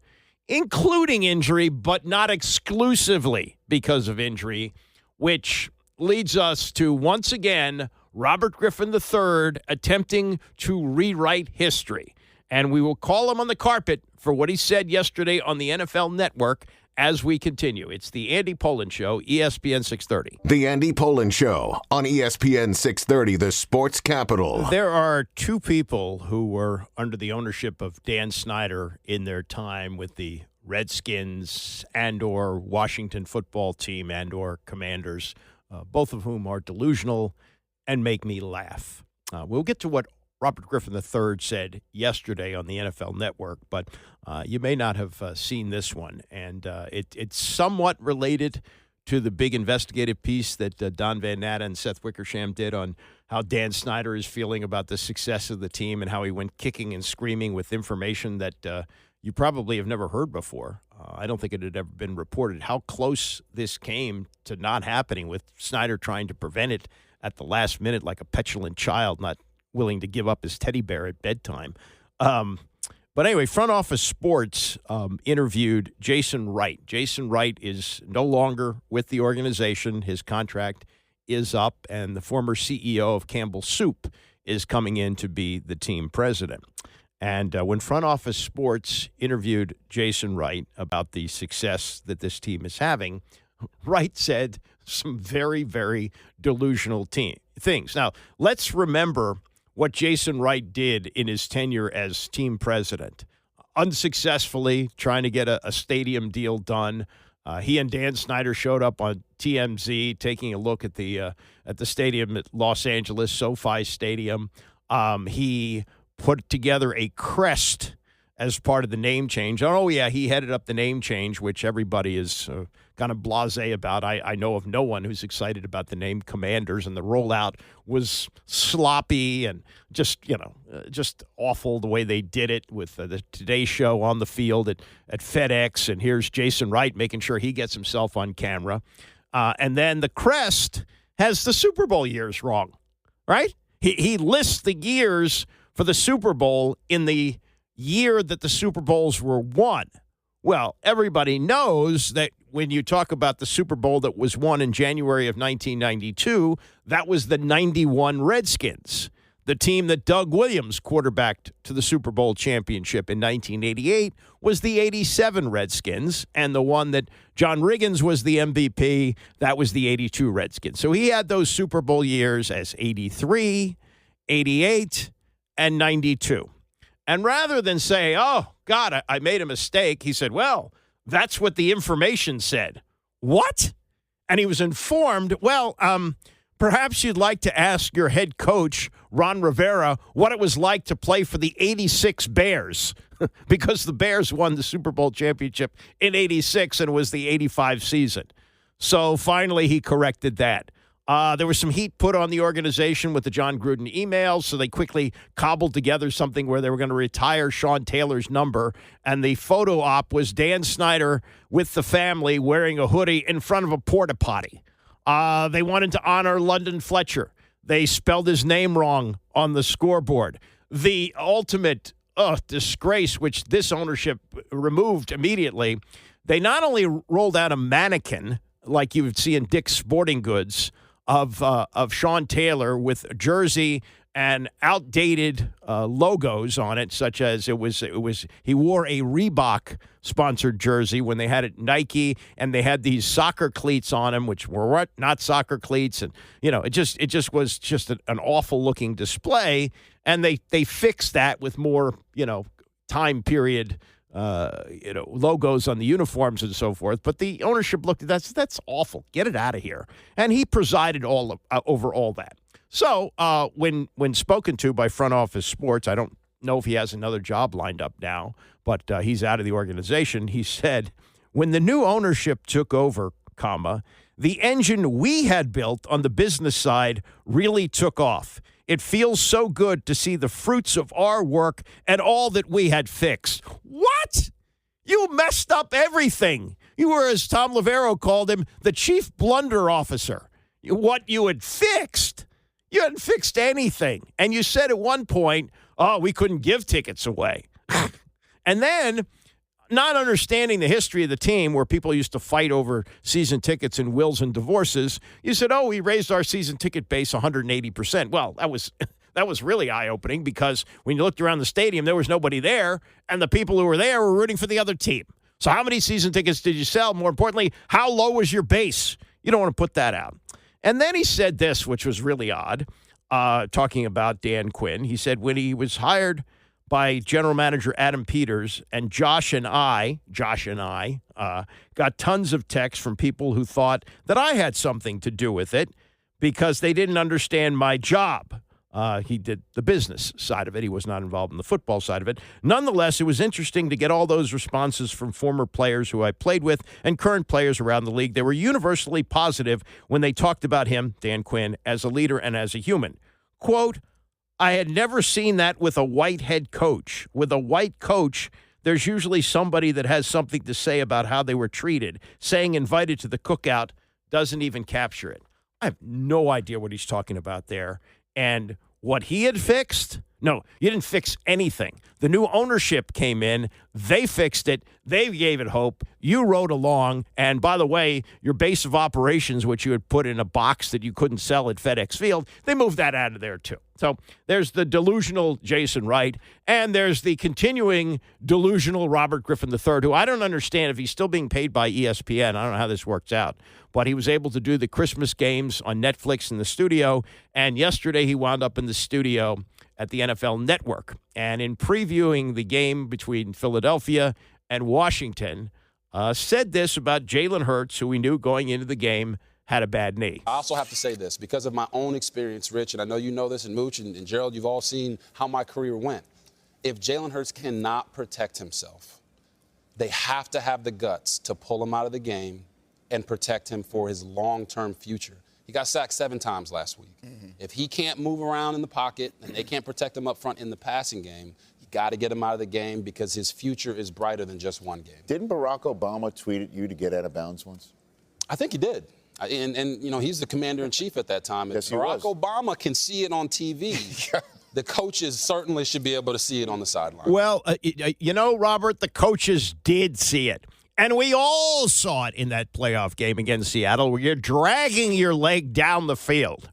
including injury, but not exclusively because of injury, which leads us to, once again, Robert Griffin III attempting to rewrite history. And we will call him on the carpet for what he said yesterday on the NFL Network as we continue. It's the Andy Pollin Show, ESPN 630. The Andy Pollin Show on ESPN 630, the sports capital. There are two people who were under the ownership of Dan Snyder in their time with the Redskins and/or Washington football team and/or Commanders, both of whom are delusional and make me laugh. We'll get to what Robert Griffin III said yesterday on the NFL Network, but you may not have seen this one. And it's somewhat related to the big investigative piece that Don Van Natta and Seth Wickersham did on how Dan Snyder is feeling about the success of the team and how he went kicking and screaming with information that you probably have never heard before. I don't think it had ever been reported how close this came to not happening, with Snyder trying to prevent it at the last minute like a petulant child, not willing to give up his teddy bear at bedtime. But anyway, Front Office Sports interviewed Jason Wright. Jason Wright is no longer with the organization. His contract is up, and the former CEO of Campbell Soup is coming in to be the team president. And when Front Office Sports interviewed Jason Wright about the success that this team is having, Wright said some very, very delusional things. Now, let's remember what Jason Wright did in his tenure as team president. Unsuccessfully trying to get a stadium deal done. He and Dan Snyder showed up on TMZ taking a look at the stadium at Los Angeles, SoFi Stadium. He put together a crest as part of the name change. Oh, yeah, he headed up the name change, which everybody is kind of blasé about. I know of no one who's excited about the name Commanders, and the rollout was sloppy and just awful the way they did it with the Today Show on the field at FedEx, and here's Jason Wright making sure he gets himself on camera. And then the crest has the Super Bowl years wrong, right? He lists the years for the Super Bowl in the year that the Super Bowls were won. Well, everybody knows that when you talk about the Super Bowl that was won in January of 1992, that was the 91 Redskins. The team that Doug Williams quarterbacked to the Super Bowl championship in 1988 was the 87 Redskins, and the one that John Riggins was the MVP, that was the 82 Redskins. So he had those Super Bowl years as 83, 88, and 92. And rather than say, oh, God, I made a mistake, he said, well, that's what the information said. What? And he was informed, well, perhaps you'd like to ask your head coach, Ron Rivera, what it was like to play for the 86 Bears, because the Bears won the Super Bowl championship in 86 and it was the 85 season. So finally he corrected that. There was some heat put on the organization with the John Gruden emails, so they quickly cobbled together something where they were going to retire Sean Taylor's number, and the photo op was Dan Snyder with the family wearing a hoodie in front of a porta potty. They wanted to honor London Fletcher. They spelled his name wrong on the scoreboard. The ultimate disgrace, which this ownership removed immediately, they not only rolled out a mannequin, like you would see in Dick's Sporting Goods, of Sean Taylor with a jersey and outdated logos on it, such as it was he wore a Reebok sponsored jersey when they had it Nike, and they had these soccer cleats on him, which were not soccer cleats, and it just was just an awful looking display, and they fixed that with more time period logos on the uniforms and so forth. But the ownership looked at that's awful. Get it out of here. And he presided over all that. So when spoken to by Front Office Sports, I don't know if he has another job lined up now, but he's out of the organization. He said, when the new ownership took over, the engine we had built on the business side really took off. It feels so good to see the fruits of our work and all that we had fixed. What? You messed up everything. You were, as Tom Lavero called him, the chief blunder officer. What you had fixed. You hadn't fixed anything. And you said at one point, we couldn't give tickets away. And then, not understanding the history of the team, where people used to fight over season tickets and wills and divorces, you said, we raised our season ticket base 180%. Well, that was really eye-opening, because when you looked around the stadium, there was nobody there, and the people who were there were rooting for the other team. So how many season tickets did you sell? More importantly, how low was your base? You don't want to put that out. And then he said this, which was really odd, talking about Dan Quinn. He said when he was hired by general manager Adam Peters, and Josh and I got tons of texts from people who thought that I had something to do with it because they didn't understand my job. He did the business side of it. He was not involved in the football side of it. Nonetheless, it was interesting to get all those responses from former players who I played with and current players around the league. They were universally positive when they talked about him, Dan Quinn, as a leader and as a human. Quote, I had never seen that with a white head coach. With a white coach, there's usually somebody that has something to say about how they were treated. Saying invited to the cookout doesn't even capture it. I have no idea what he's talking about there. And what he had fixed? No, you didn't fix anything. The new ownership came in. They fixed it. They gave it hope. You rode along. And by the way, your base of operations, which you had put in a box that you couldn't sell at FedEx Field, they moved that out of there too. So there's the delusional Jason Wright, and there's the continuing delusional Robert Griffin III, who I don't understand if he's still being paid by ESPN. I don't know how this works out. But he was able to do the Christmas games on Netflix in the studio, and yesterday he wound up in the studio at the NFL Network. And in previewing the game between Philadelphia and Washington, said this about Jalen Hurts, who we knew going into the game had a bad knee. I also have to say this, because of my own experience, Rich, and I know you know this, and Mooch and Gerald, you've all seen how my career went. If Jalen Hurts cannot protect himself, they have to have the guts to pull him out of the game and protect him for his long-term future. He got sacked 7 times last week. Mm-hmm. If he can't move around in the pocket and they can't protect him up front in the passing game, you got to get him out of the game, because his future is brighter than just one game. Didn't Barack Obama tweet at you to get out of bounds once? I think he did. And you know, he's the commander-in-chief at that time. Yes, Barack Obama can see it on TV. the coaches certainly should be able to see it on the sideline. Well, Robert, the coaches did see it. And we all saw it in that playoff game against Seattle where you're dragging your leg down the field.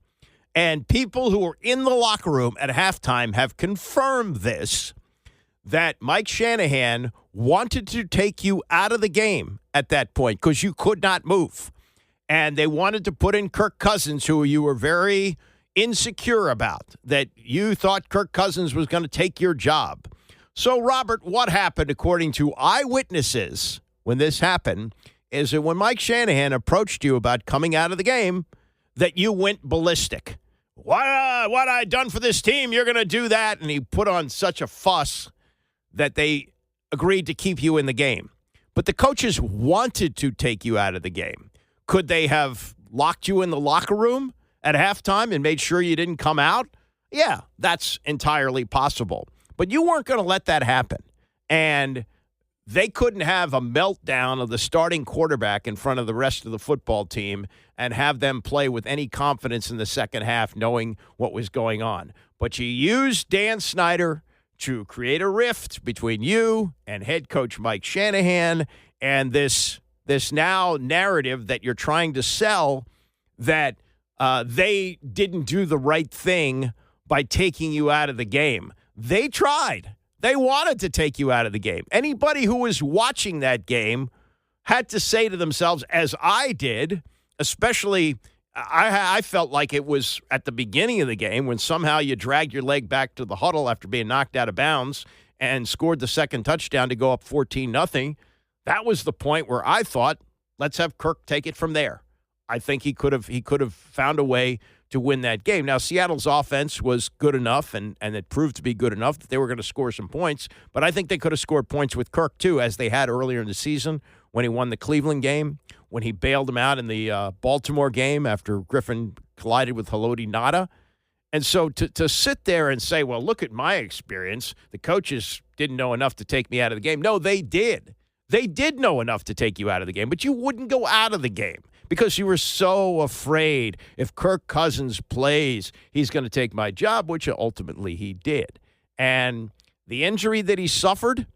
And people who were in the locker room at halftime have confirmed this, that Mike Shanahan wanted to take you out of the game at that point because you could not move. And they wanted to put in Kirk Cousins, who you were very insecure about, that you thought Kirk Cousins was going to take your job. So, Robert, what happened, according to eyewitnesses when this happened, is that when Mike Shanahan approached you about coming out of the game, that you went ballistic. What I done for this team, you're going to do that. And he put on such a fuss that they agreed to keep you in the game. But the coaches wanted to take you out of the game. Could they have locked you in the locker room at halftime and made sure you didn't come out? Yeah, that's entirely possible. But you weren't going to let that happen. And they couldn't have a meltdown of the starting quarterback in front of the rest of the football team and have them play with any confidence in the second half knowing what was going on. But you used Dan Snyder to create a rift between you and head coach Mike Shanahan and this now narrative that you're trying to sell that they didn't do the right thing by taking you out of the game. They tried. They wanted to take you out of the game. Anybody who was watching that game had to say to themselves, as I did, especially I felt like it was at the beginning of the game when somehow you dragged your leg back to the huddle after being knocked out of bounds and scored the second touchdown to go up 14-0. That was the point where I thought, let's have Kirk take it from there. I think he could have found a way to win that game. Now, Seattle's offense was good enough, and it proved to be good enough that they were going to score some points, but I think they could have scored points with Kirk, too, as they had earlier in the season when he won the Cleveland game, when he bailed them out in the Baltimore game after Griffin collided with Haloti Natta. And so to sit there and say, well, look at my experience, the coaches didn't know enough to take me out of the game. No, they did. They did know enough to take you out of the game, but you wouldn't go out of the game because you were so afraid if Kirk Cousins plays, he's going to take my job, which ultimately he did. And the injury that he suffered,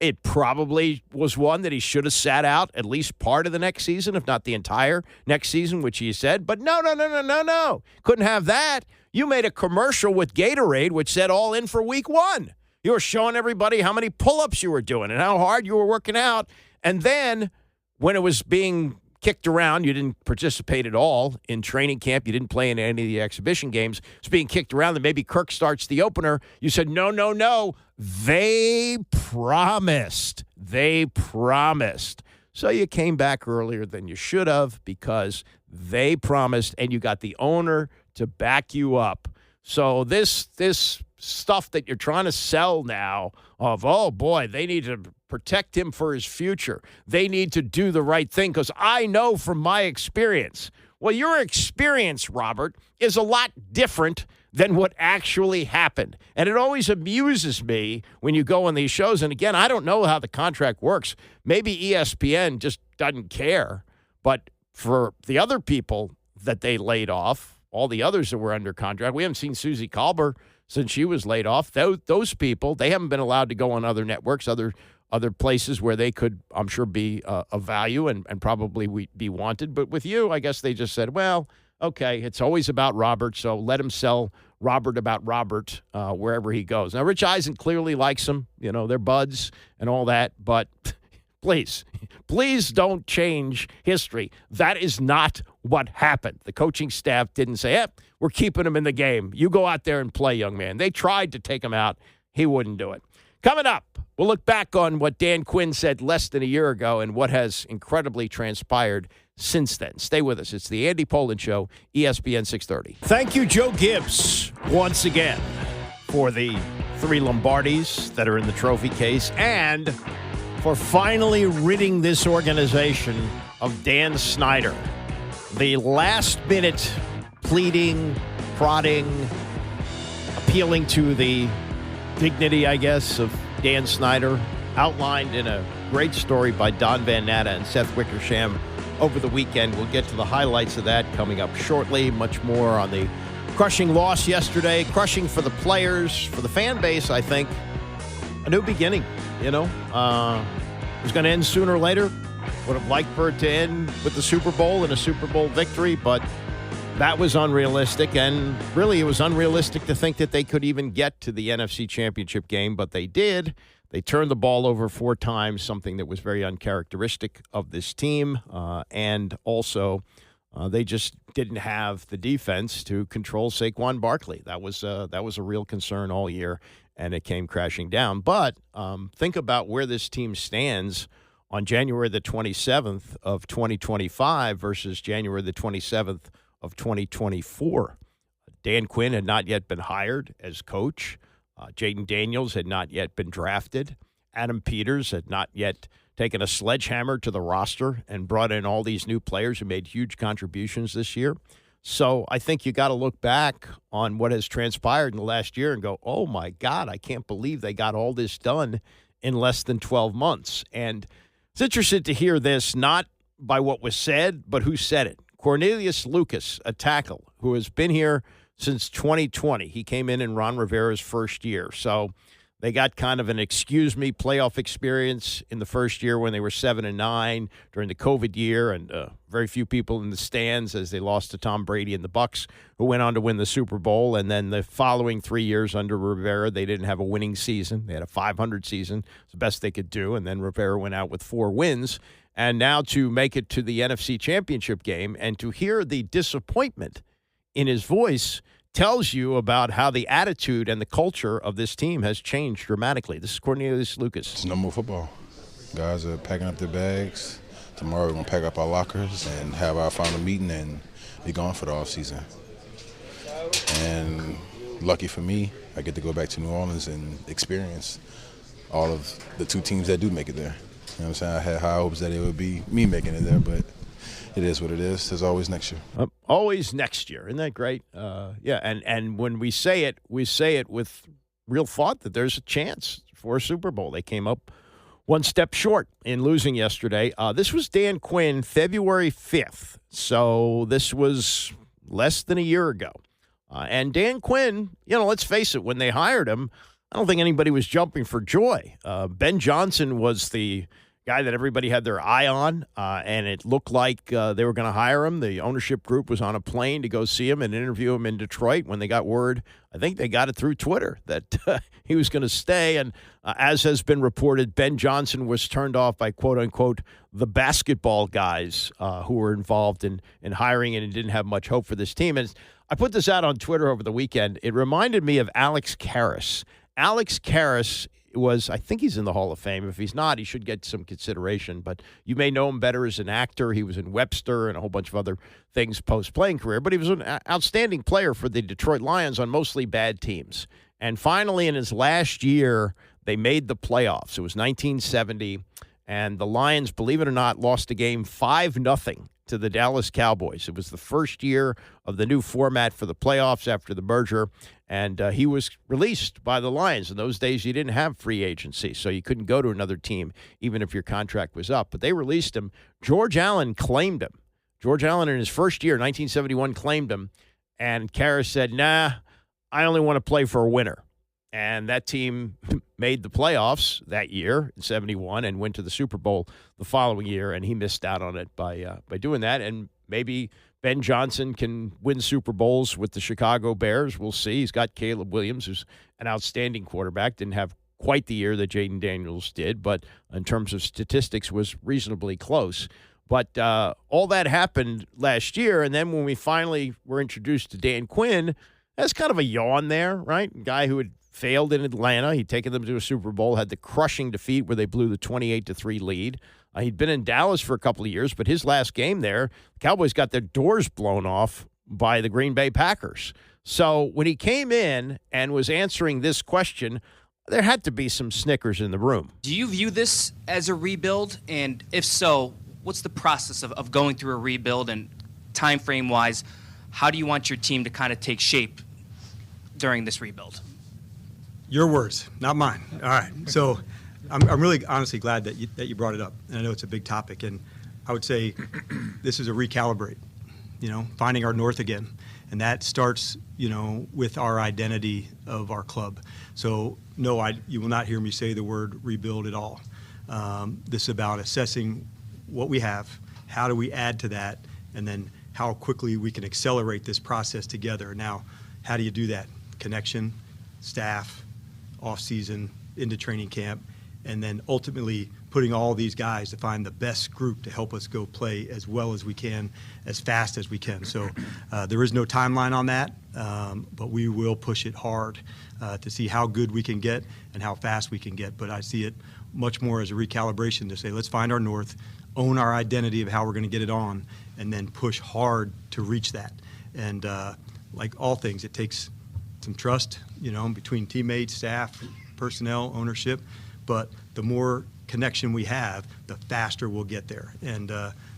it probably was one that he should have sat out at least part of the next season, if not the entire next season, which he said. But no. Couldn't have that. You made a commercial with Gatorade, which said all in for week 1. You were showing everybody how many pull-ups you were doing and how hard you were working out. And then when it was being kicked around, you didn't participate at all in training camp. You didn't play in any of the exhibition games. It's being kicked around that maybe Kirk starts the opener. You said, no. They promised. So you came back earlier than you should have because they promised, and you got the owner to back you up. So this stuff that you're trying to sell now of, oh, boy, they need to protect him for his future. They need to do the right thing because I know from my experience. Well, your experience, Robert, is a lot different than what actually happened. And it always amuses me when you go on these shows. And, again, I don't know how the contract works. Maybe ESPN just doesn't care. But for the other people that they laid off, all the others that were under contract, we haven't seen Susie Colbert since she was laid off. Those people, they haven't been allowed to go on other networks, other places where they could, I'm sure, be of value and probably be wanted. But with you, I guess they just said, well, okay, it's always about Robert, so let him sell Robert about Robert wherever he goes. Now, Rich Eisen clearly likes him. You know, they're buds and all that. But please don't change history. That is not what happened. The coaching staff didn't say, we're keeping him in the game. You go out there and play, young man. They tried to take him out. He wouldn't do it. Coming up, we'll look back on what Dan Quinn said less than a year ago and what has incredibly transpired since then. Stay with us. It's the Andy Pollin Show, ESPN 630. Thank you, Joe Gibbs, once again, for the 3 Lombardis that are in the trophy case and for finally ridding this organization of Dan Snyder. The last-minute pleading, prodding, appealing to the dignity, I guess, of Dan Snyder, outlined in a great story by Don Van Natta and Seth Wickersham over the weekend. We'll get to the highlights of that coming up shortly. Much more on the Crushing loss yesterday, crushing for the players, for the fan base, I think. A new beginning, you know. It was going to end sooner or later. Would have liked for it to end with the Super Bowl and a Super Bowl victory, but that was unrealistic. And really, it was unrealistic to think that they could even get to the NFC Championship game, but they did. They turned the ball over 4 times, something that was very uncharacteristic of this team. And also, they just didn't have the defense to control Saquon Barkley. That was a real concern all year, and it came crashing down. But think about where this team stands on January the 27th of 2025 versus January the 27th of 2024. Dan Quinn had not yet been hired as coach. Jaden Daniels had not yet been drafted. Adam Peters had not yet taken a sledgehammer to the roster and brought in all these new players who made huge contributions this year. So I think you got to look back on what has transpired in the last year and go, oh, my God, I can't believe they got all this done in less than 12 months. And it's interesting to hear this, not by what was said, but who said it. Cornelius Lucas, a tackle who has been here since 2020. He came in Ron Rivera's first year. So they got kind of an excuse-me playoff experience in the first year when they were 7-9 during the COVID year, and very few people in the stands as they lost to Tom Brady and the Bucs, who went on to win the Super Bowl. And then the following 3 years under Rivera, they didn't have a winning season. They had a .500 season. It's the best they could do. And then Rivera went out with 4 wins. And now to make it to the NFC Championship game and to hear the disappointment in his voice tells you about how the attitude and the culture of this team has changed dramatically. This is Cornelius Lucas. It's no more football. Guys are packing up their bags. Tomorrow we're going to pack up our lockers and have our final meeting and be gone for the offseason. And lucky for me, I get to go back to New Orleans and experience all of the 2 teams that do make it there. You know what I'm saying? I had high hopes that it would be me making it there, but it is what it is. There's always next year. Always next year. Isn't that great? Yeah, and when we say it with real thought that there's a chance for a Super Bowl. They came up one step short in losing yesterday. This was Dan Quinn, February 5th. So this was less than a year ago. And Dan Quinn, you know, let's face it, when they hired him, I don't think anybody was jumping for joy. Ben Johnson was the guy that everybody had their eye on, and it looked like they were going to hire him. The ownership group was on a plane to go see him and interview him in Detroit when they got word. I think they got it through Twitter that he was going to stay. And as has been reported, Ben Johnson was turned off by, quote-unquote, the basketball guys who were involved in hiring and didn't have much hope for this team. And I put this out on Twitter over the weekend. It reminded me of Alex Karras. Alex Karras was, I think he's in the Hall of Fame. If he's not, he should get some consideration. But you may know him better as an actor. He was in Webster and a whole bunch of other things post-playing career. But he was an outstanding player for the Detroit Lions on mostly bad teams. And finally, in his last year, they made the playoffs. It was 1970. And the Lions, believe it or not, lost a game 5-0 to the Dallas Cowboys. It was the first year of the new format for the playoffs after the merger, and he was released by the Lions. In those days, you didn't have free agency, so you couldn't go to another team even if your contract was up. But they released him. George Allen claimed him. George Allen, in his first year, 1971, claimed him, and Karras said, nah, I only want to play for a winner. And that team made the playoffs that year in 71 and went to the Super Bowl the following year, and he missed out on it by doing that. And maybe Ben Johnson can win Super Bowls with the Chicago Bears. We'll see. He's got Caleb Williams, who's an outstanding quarterback. Didn't have quite the year that Jaden Daniels did, but in terms of statistics was reasonably close. But all that happened last year, and then when we finally were introduced to Dan Quinn, that's kind of a yawn there, right? A guy who had failed in Atlanta. He'd taken them to a Super Bowl, had the crushing defeat where they blew the 28-3 lead. He'd been in Dallas for a couple of years, but his last game there, the Cowboys got their doors blown off by the Green Bay Packers. So when he came in and was answering this question, there had to be some snickers in the room. Do you view this as a rebuild? And if so, what's the process of going through a rebuild, and time frame wise, how do you want your team to kind of take shape during this rebuild? Your words, not mine. All right. So I'm really honestly glad that you brought it up. And I know it's a big topic. And I would say this is a recalibrate, finding our north again. And that starts, with our identity of our club. So, no, you will not hear me say the word rebuild at all. This is about assessing what we have, how do we add to that, and then how quickly we can accelerate this process together. Now, how do you do that? Connection, staff, off-season, into training camp, and then ultimately putting all these guys to find the best group to help us go play as well as we can, as fast as we can. So there is no timeline on that, but we will push it hard to see how good we can get and how fast we can get. But I see it much more as a recalibration to say, let's find our north, own our identity of how we're going to get it on, and then push hard to reach that. And like all things, it takes some trust, between teammates, staff, personnel, ownership. But the more connection we have, the faster we'll get there. And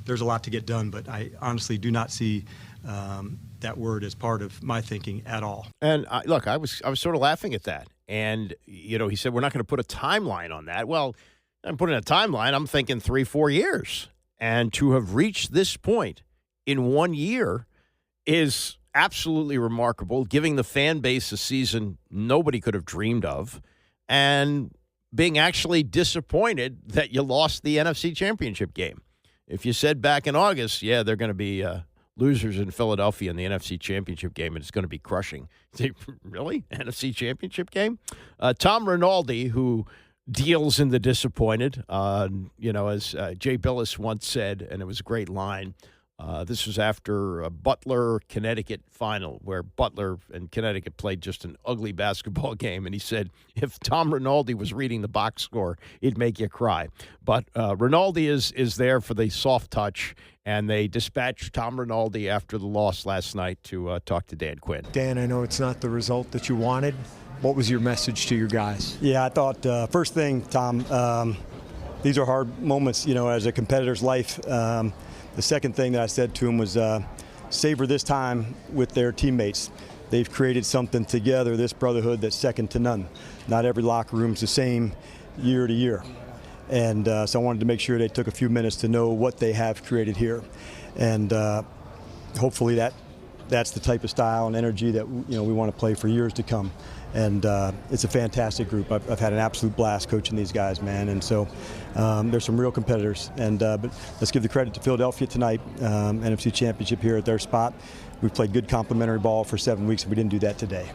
there's a lot to get done, but I honestly do not see that word as part of my thinking at all. And look, I was sort of laughing at that. And, he said, we're not going to put a timeline on that. Well, I'm putting a timeline. I'm thinking 3-4 years. And to have reached this point in 1 year is absolutely remarkable, giving the fan base a season nobody could have dreamed of, and being actually disappointed that you lost the NFC Championship game. If you said back in August, they're going to be losers in Philadelphia in the NFC Championship game, and it's going to be crushing. Really? NFC Championship game? Tom Rinaldi, who deals in the disappointed, as Jay Billis once said, and it was a great line, this was after a Butler-Connecticut final where Butler and Connecticut played just an ugly basketball game. And he said, if Tom Rinaldi was reading the box score, it'd make you cry. But Rinaldi is there for the soft touch, and they dispatched Tom Rinaldi after the loss last night to talk to Dan Quinn. Dan, I know it's not the result that you wanted. What was your message to your guys? Yeah, I thought first thing, Tom, these are hard moments, as a competitor's life. The second thing that I said to him was savor this time with their teammates. They've created something together, this brotherhood that's second to none. Not every locker room's the same year to year. And so I wanted to make sure they took a few minutes to know what they have created here. And hopefully that's the type of style and energy that we want to play for years to come. And it's a fantastic group. I've had an absolute blast coaching these guys, man. And so there's some real competitors. And but let's give the credit to Philadelphia tonight, NFC Championship here at their spot. We've played good complimentary ball for 7 weeks, and we didn't do that today.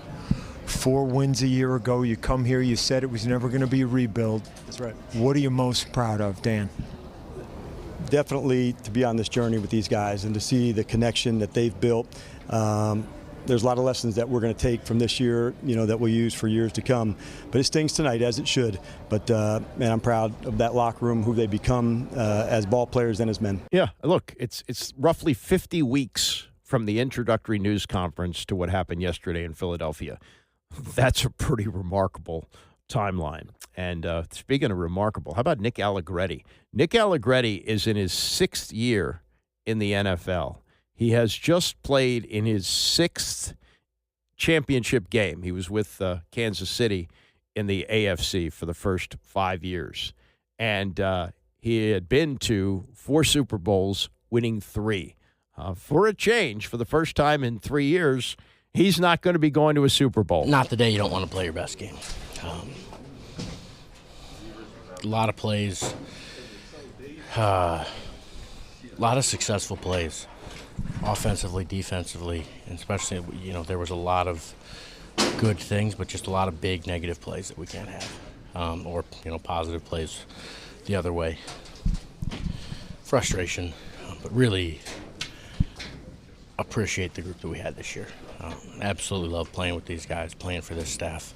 4 wins a year ago. You come here, you said it was never going to be a rebuild. That's right. What are you most proud of, Dan? Definitely to be on this journey with these guys and to see the connection that they've built. There's a lot of lessons that we're going to take from this year, that we'll use for years to come. But it stings tonight, as it should. But, man, I'm proud of that locker room, who they become as ball players and as men. Yeah, look, it's roughly 50 weeks from the introductory news conference to what happened yesterday in Philadelphia. That's a pretty remarkable timeline. And speaking of remarkable, how about Nick Allegretti? Nick Allegretti is in his 6th year in the NFL. He has just played in his 6th championship game. He was with Kansas City in the AFC for the first 5 years. And he had been to 4 Super Bowls, winning 3. For a change, for the first time in 3 years, he's not going to be going to a Super Bowl. Not the day you don't want to play your best game. A lot of plays, a lot of successful plays. Offensively, defensively, and especially, there was a lot of good things, but just a lot of big negative plays that we can't have, or positive plays the other way. Frustration, but really appreciate the group that we had this year. Absolutely love playing with these guys, playing for this staff.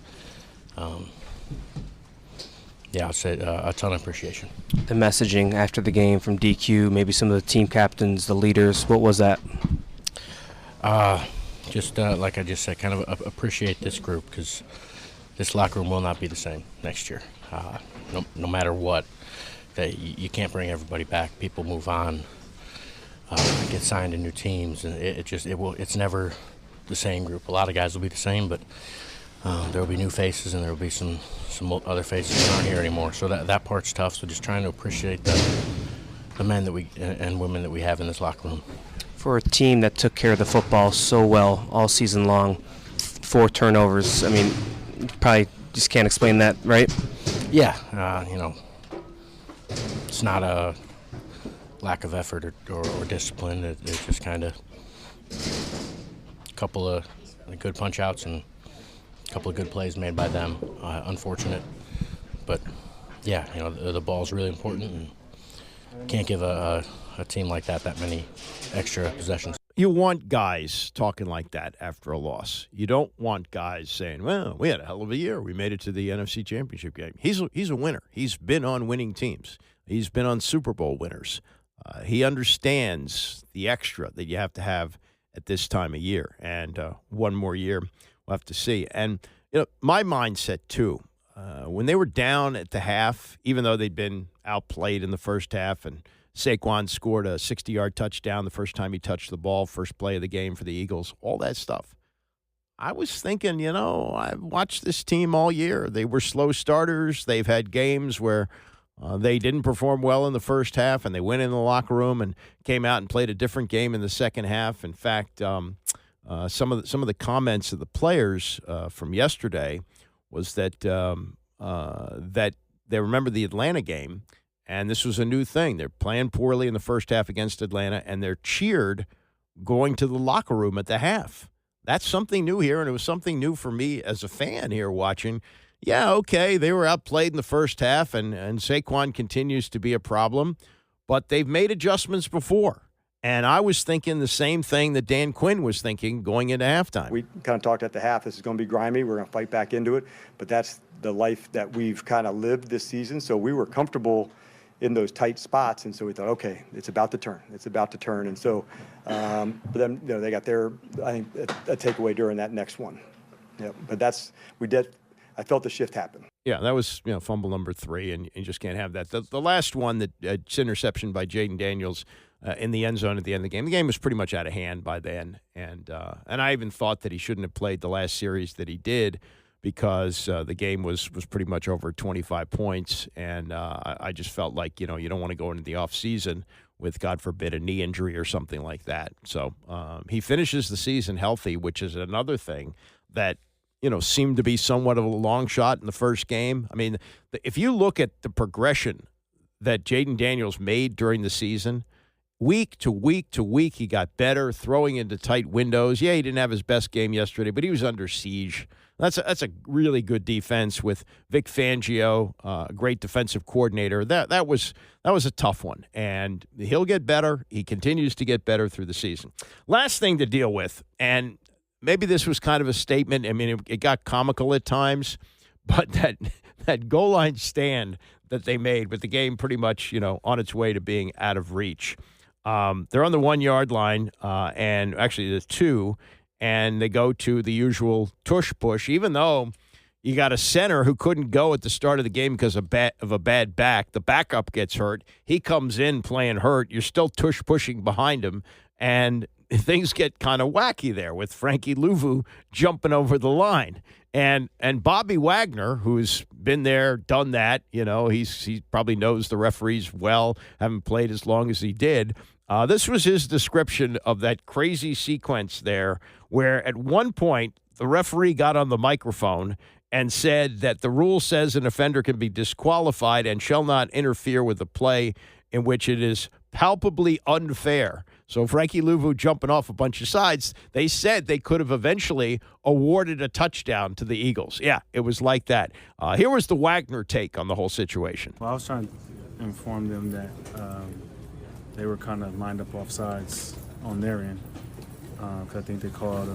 I'd say a ton of appreciation. The messaging after the game from DQ, maybe some of the team captains, the leaders, what was that? Just like I just said, kind of appreciate this group, because this locker room will not be the same next year. No matter what, you can't bring everybody back. People move on, get signed to new teams, and it's never the same group. A lot of guys will be the same, but there will be new faces, and there will be some other faces that aren't here anymore. So that part's tough. So just trying to appreciate the men that and women that we have in this locker room. For a team that took care of the football so well all season long, 4 turnovers, I mean, you probably just can't explain that, right? Yeah, it's not a lack of effort or discipline. It's just kind of a couple of good punch outs and a couple of good plays made by them. Unfortunate, but yeah, the ball's really important, and can't give a team like that many extra possessions. You want guys talking like that after a loss. You don't want guys saying, well, we had a hell of a year. We made it to the NFC Championship game. He's a winner. He's been on winning teams. He's been on Super Bowl winners. He understands the extra that you have to have at this time of year. And one more year, we'll have to see. And my mindset, too, when they were down at the half, even though they'd been outplayed in the first half, and Saquon scored a 60-yard touchdown the first time he touched the ball, first play of the game for the Eagles, all that stuff. I was thinking, I've watched this team all year. They were slow starters. They've had games where they didn't perform well in the first half, and they went in the locker room and came out and played a different game in the second half. In fact, some of the comments of the players from yesterday was that that they remember the Atlanta game. And this was a new thing. They're playing poorly in the first half against Atlanta, and they're cheered going to the locker room at the half. That's something new here, and it was something new for me as a fan here watching. Yeah, okay, they were outplayed in the first half, and Saquon continues to be a problem, but they've made adjustments before. And I was thinking the same thing that Dan Quinn was thinking going into halftime. We kind of talked at the half, this is going to be grimy. We're going to fight back into it, but that's the life that we've kind of lived this season, so we were comfortable in those tight spots, and so we thought, okay, it's about to turn. It's about to turn, and so, but then they got their, I think, a takeaway during that next one. Yeah, but I felt the shift happen. Yeah, that was fumble number 3, and you just can't have that. The last one, it's interception by Jaden Daniels in the end zone at the end of the game. The game was pretty much out of hand by then, and I even thought that he shouldn't have played the last series that he did, because the game was pretty much over 25 points, and I just felt like, you don't want to go into the offseason with, God forbid, a knee injury or something like that. So he finishes the season healthy, which is another thing that, seemed to be somewhat of a long shot in the first game. I mean, if you look at the progression that Jaden Daniels made during the season, week to week to week, he got better, throwing into tight windows. Yeah, he didn't have his best game yesterday, but he was under siege. That's a really good defense with Vic Fangio, a great defensive coordinator. That was a tough one, and he'll get better. He continues to get better through the season. Last thing to deal with, and maybe this was kind of a statement. I mean, it got comical at times, but that goal line stand that they made with the game pretty much on its way to being out of reach. They're on the 1-yard line, and actually the 2. And they go to the usual tush push, even though you got a center who couldn't go at the start of the game because of a bad back. The backup gets hurt. He comes in playing hurt. You're still tush pushing behind him, and things get kind of wacky there with Frankie Louvu jumping over the line. And Bobby Wagner, who's been there, done that, he probably knows the referees well, haven't played as long as he did. This was his description of that crazy sequence there, where at one point the referee got on the microphone and said that the rule says an offender can be disqualified and shall not interfere with a play in which it is palpably unfair. So Frankie Louvu jumping off a bunch of sides, they said they could have eventually awarded a touchdown to the Eagles. Yeah, it was like that. Here was the Wagner take on the whole situation. Well, I was trying to inform them that they were kind of lined up off sides on their end. Cause I think they called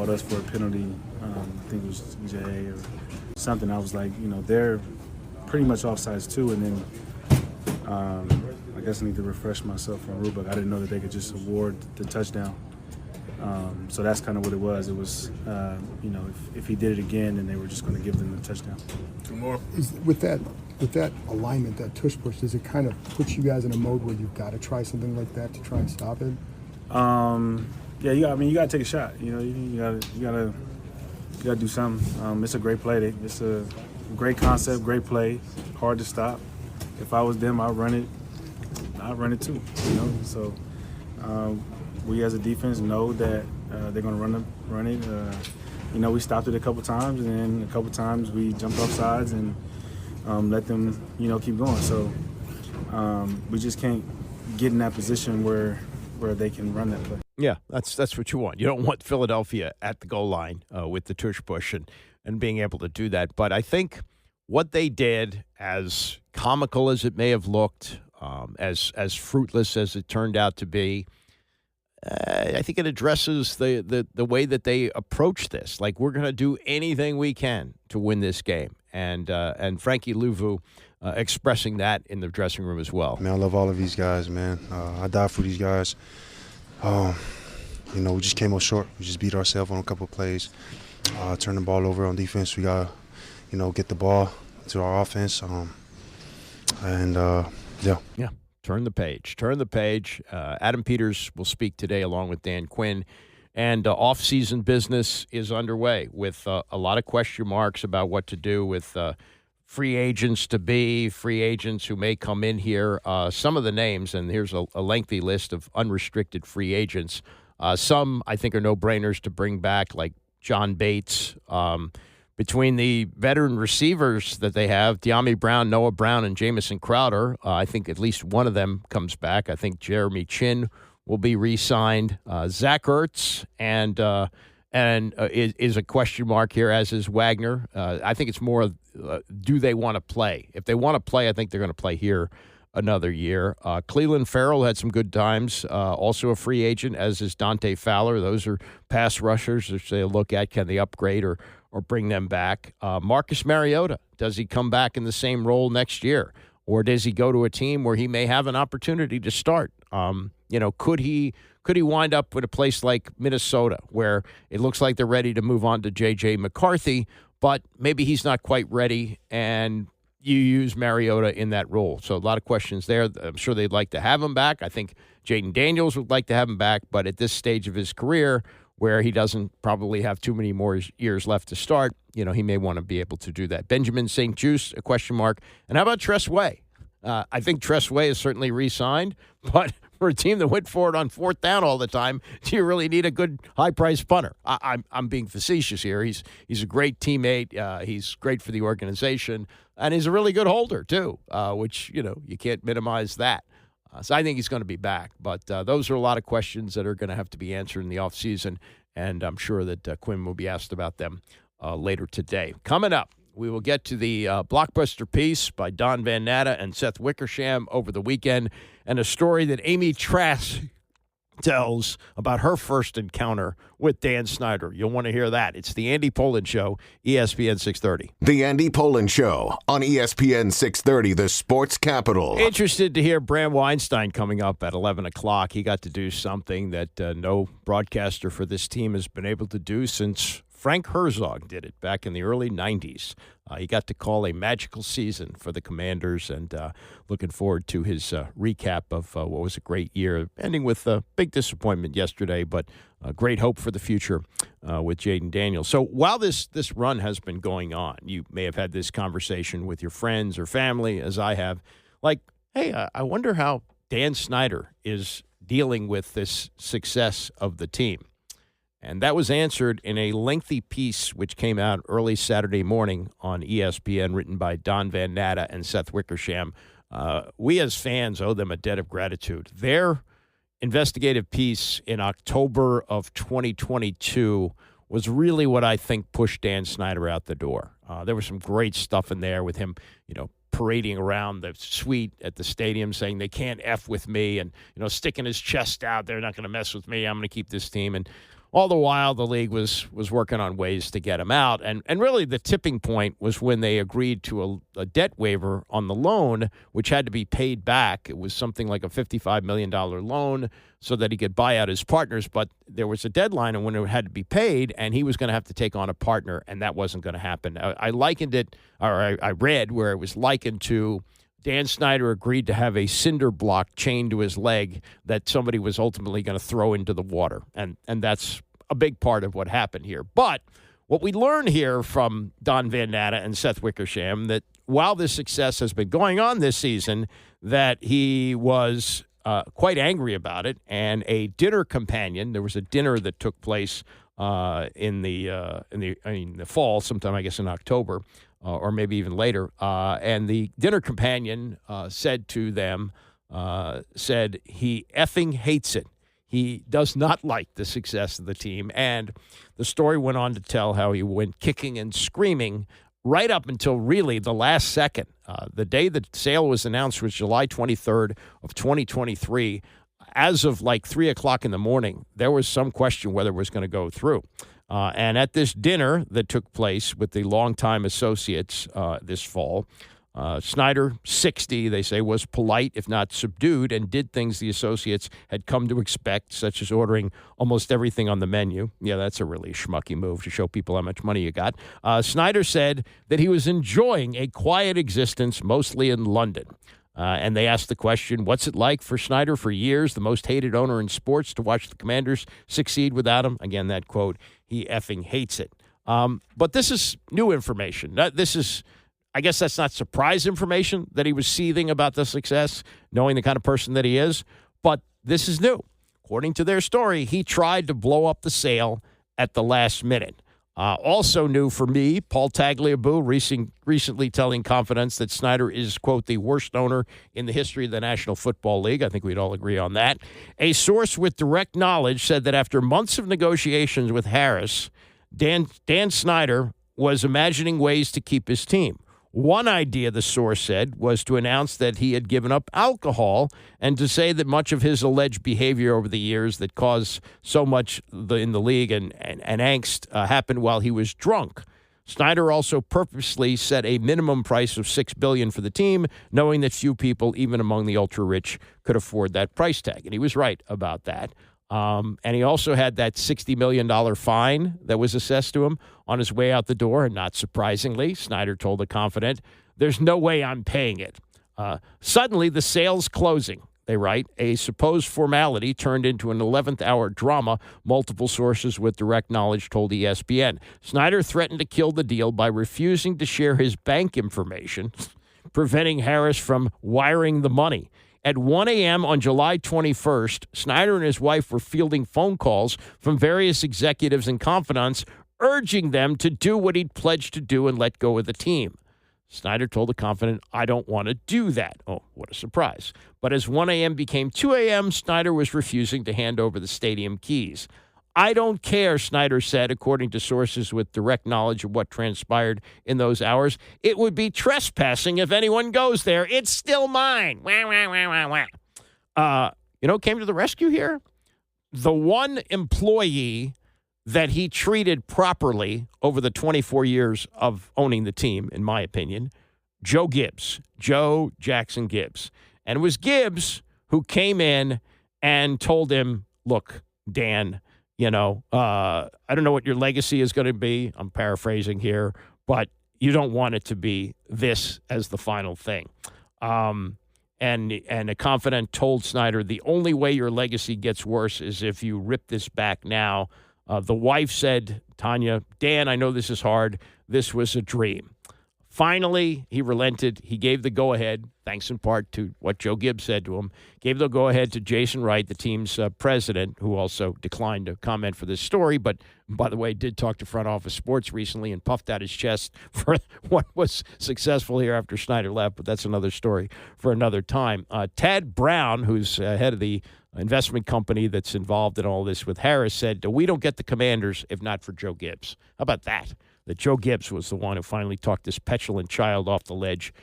us for a penalty. I think it was J or something. I was like, they're pretty much offsides too. And then I guess I need to refresh myself on rule book. I didn't know that they could just award the touchdown. So that's kind of what it was. It was, if he did it again, then they were just going to give them the touchdown. 2 more. With that alignment, that tush push, does it kind of put you guys in a mode where you've got to try something like that to try and stop it? Yeah, you got to take a shot. You got to do something. It's a great play. It's a great concept, great play, hard to stop. If I was them, I'd run it too. So We as a defense know that they're going to run it. We stopped it a couple times, and then a couple times we jumped off sides and let them, keep going. So we just can't get in that position where they can run that play. Yeah, that's what you want. You don't want Philadelphia at the goal line with the tush push and being able to do that. But I think what they did, as comical as it may have looked, as fruitless as it turned out to be, I think it addresses the way that they approach this. Like, we're going to do anything we can to win this game. And Frankie Louvu expressing that in the dressing room as well. Man, I love all of these guys, man. I die for these guys. We just came up short. We just beat ourselves on a couple of plays. Turn the ball over on defense. We got to, get the ball to our offense. Yeah. Turn the page. Adam Peters will speak today along with Dan Quinn. And off-season business is underway with a lot of question marks about what to do with free agents to be, free agents who may come in here. Some of the names, and here's a lengthy list of unrestricted free agents. Some, I think, are no-brainers to bring back, like John Bates. Between the veteran receivers that they have, De'Ami Brown, Noah Brown, and Jamison Crowder, I think at least one of them comes back. I think Jeremy Chin will be re-signed. Zach Ertz is a question mark here, as is Wagner. I think it's more, do they want to play? If they want to play, I think they're going to play here another year. Cleveland Farrell had some good times, also a free agent, as is Dante Fowler. Those are pass rushers, which they look at. Can they upgrade or bring them back? Marcus Mariota, does he come back in the same role next year? Or does he go to a team where he may have an opportunity to start? Could he wind up with a place like Minnesota, where it looks like they're ready to move on to J.J. McCarthy, but maybe he's not quite ready, and you use Mariota in that role? So a lot of questions there. I'm sure they'd like to have him back. I think Jaden Daniels would like to have him back, but at this stage of his career, where he doesn't probably have too many more years left to start, he may want to be able to do that. Benjamin St. Juste, a question mark. And how about Tress Way? I think Tress Way is certainly re-signed, but for a team that went for it on fourth down all the time, do you really need a good high-priced punter? I'm being facetious here. He's a great teammate. He's great for the organization, and he's a really good holder too, which you can't minimize that. So I think he's going to be back. But those are a lot of questions that are going to have to be answered in the offseason, and I'm sure that Quinn will be asked about them later today. Coming up, we will get to the blockbuster piece by Don Van Natta and Seth Wickersham over the weekend, and a story that Amy Trask tells about her first encounter with Dan Snyder. You'll want to hear that. It's the Andy Pollin Show, ESPN 630. The Andy Pollin Show on ESPN 630, the sports capital. Interested to hear Bram Weinstein coming up at 11 o'clock. He got to do something that no broadcaster for this team has been able to do since Frank Herzog did it back in the early 90s. He got to call a magical season for the Commanders, and looking forward to his recap of what was a great year, ending with a big disappointment yesterday, but great hope for the future with Jaden Daniels. So while this run has been going on, you may have had this conversation with your friends or family, as I have, like, hey, I wonder how Dan Snyder is dealing with this success of the team. And that was answered in a lengthy piece which came out early Saturday morning on ESPN, written by Don Van Natta and Seth Wickersham. We as fans owe them a debt of gratitude. Their investigative piece in October of 2022 was really what I think pushed Dan Snyder out the door. There was some great stuff in there with him, parading around the suite at the stadium saying they can't F with me, and, sticking his chest out. They're not going to mess with me. I'm going to keep this team. And all the while, the league was working on ways to get him out. And really the tipping point was when they agreed to a debt waiver on the loan, which had to be paid back. It was something like a $55 million loan so that he could buy out his partners. But there was a deadline and when it had to be paid, and he was going to have to take on a partner, and that wasn't going to happen. I likened it, or I read where it was likened to Dan Snyder agreed to have a cinder block chained to his leg that somebody was ultimately going to throw into the water. And that's a big part of what happened here. But what we learn here from Don Van Natta and Seth Wickersham, that while this success has been going on this season, that he was quite angry about it. And a dinner companion, there was a dinner that took place in the fall, sometime I guess in October, or maybe even later. And the dinner companion said to them, said he effing hates it. He does not like the success of the team. And the story went on to tell how he went kicking and screaming right up until really the last second. The day the sale was announced was July 23rd of 2023. As of like 3 o'clock in the morning, there was some question whether it was going to go through. And at this dinner that took place with the longtime associates this fall, Snyder, 60, they say, was polite, if not subdued, and did things the associates had come to expect, such as ordering almost everything on the menu. Yeah, that's a really schmucky move to show people how much money you got. Snyder said that he was enjoying a quiet existence, mostly in London. And they asked the question, what's it like for Snyder, for years, the most hated owner in sports, to watch the Commanders succeed without him? Again, that quote, he effing hates it. But this is new information. This is, I guess that's not surprise information that he was seething about the success, knowing the kind of person that he is. But this is new. According to their story, he tried to blow up the sale at the last minute. Also new for me, Paul Tagliabue recently telling Confidence that Snyder is, quote, the worst owner in the history of the National Football League. I think we'd all agree on that. A source with direct knowledge said that after months of negotiations with Harris, Dan Snyder was imagining ways to keep his team. One idea, the source said, was to announce that he had given up alcohol and to say that much of his alleged behavior over the years that caused so much in the league and angst happened while he was drunk. Snyder also purposely set a minimum price of $6 billion for the team, knowing that few people, even among the ultra-rich, could afford that price tag. And he was right about that. And he also had that $60 million fine that was assessed to him on his way out the door. And not surprisingly, Snyder told the Confident, there's no way I'm paying it. Suddenly, the sale's closing, they write. A supposed formality turned into an 11th hour drama, multiple sources with direct knowledge told ESPN. Snyder threatened to kill the deal by refusing to share his bank information, preventing Harris from wiring the money. At 1 a.m. on July 21st, Snyder and his wife were fielding phone calls from various executives and confidants urging them to do what he'd pledged to do and let go of the team. Snyder told the Confident, I don't want to do that. Oh, what a surprise. But as 1 a.m. became 2 a.m., Snyder was refusing to hand over the stadium keys. I don't care, Snyder said, according to sources with direct knowledge of what transpired in those hours. It would be trespassing if anyone goes there. It's still mine. Wah, wah, wah, wah, wah. Came to the rescue here? The one employee that he treated properly over the 24 years of owning the team, in my opinion, Joe Jackson Gibbs. And it was Gibbs who came in and told him, look, Dan, I don't know what your legacy is going to be. I'm paraphrasing here, but you don't want it to be this as the final thing. And a Confident told Snyder, the only way your legacy gets worse is if you rip this back now. The wife said, Tanya, Dan, I know this is hard. This was a dream. Finally, he relented. He gave the go-ahead, thanks in part to what Joe Gibbs said to him, gave the go-ahead to Jason Wright, the team's president, who also declined to comment for this story, but, by the way, did talk to Front Office Sports recently and puffed out his chest for what was successful here after Snyder left, but that's another story for another time. Tad Brown, who's head of the investment company that's involved in all this with Harris, said, we don't get the Commanders if not for Joe Gibbs. How about that? That Joe Gibbs was the one who finally talked this petulant child off the ledge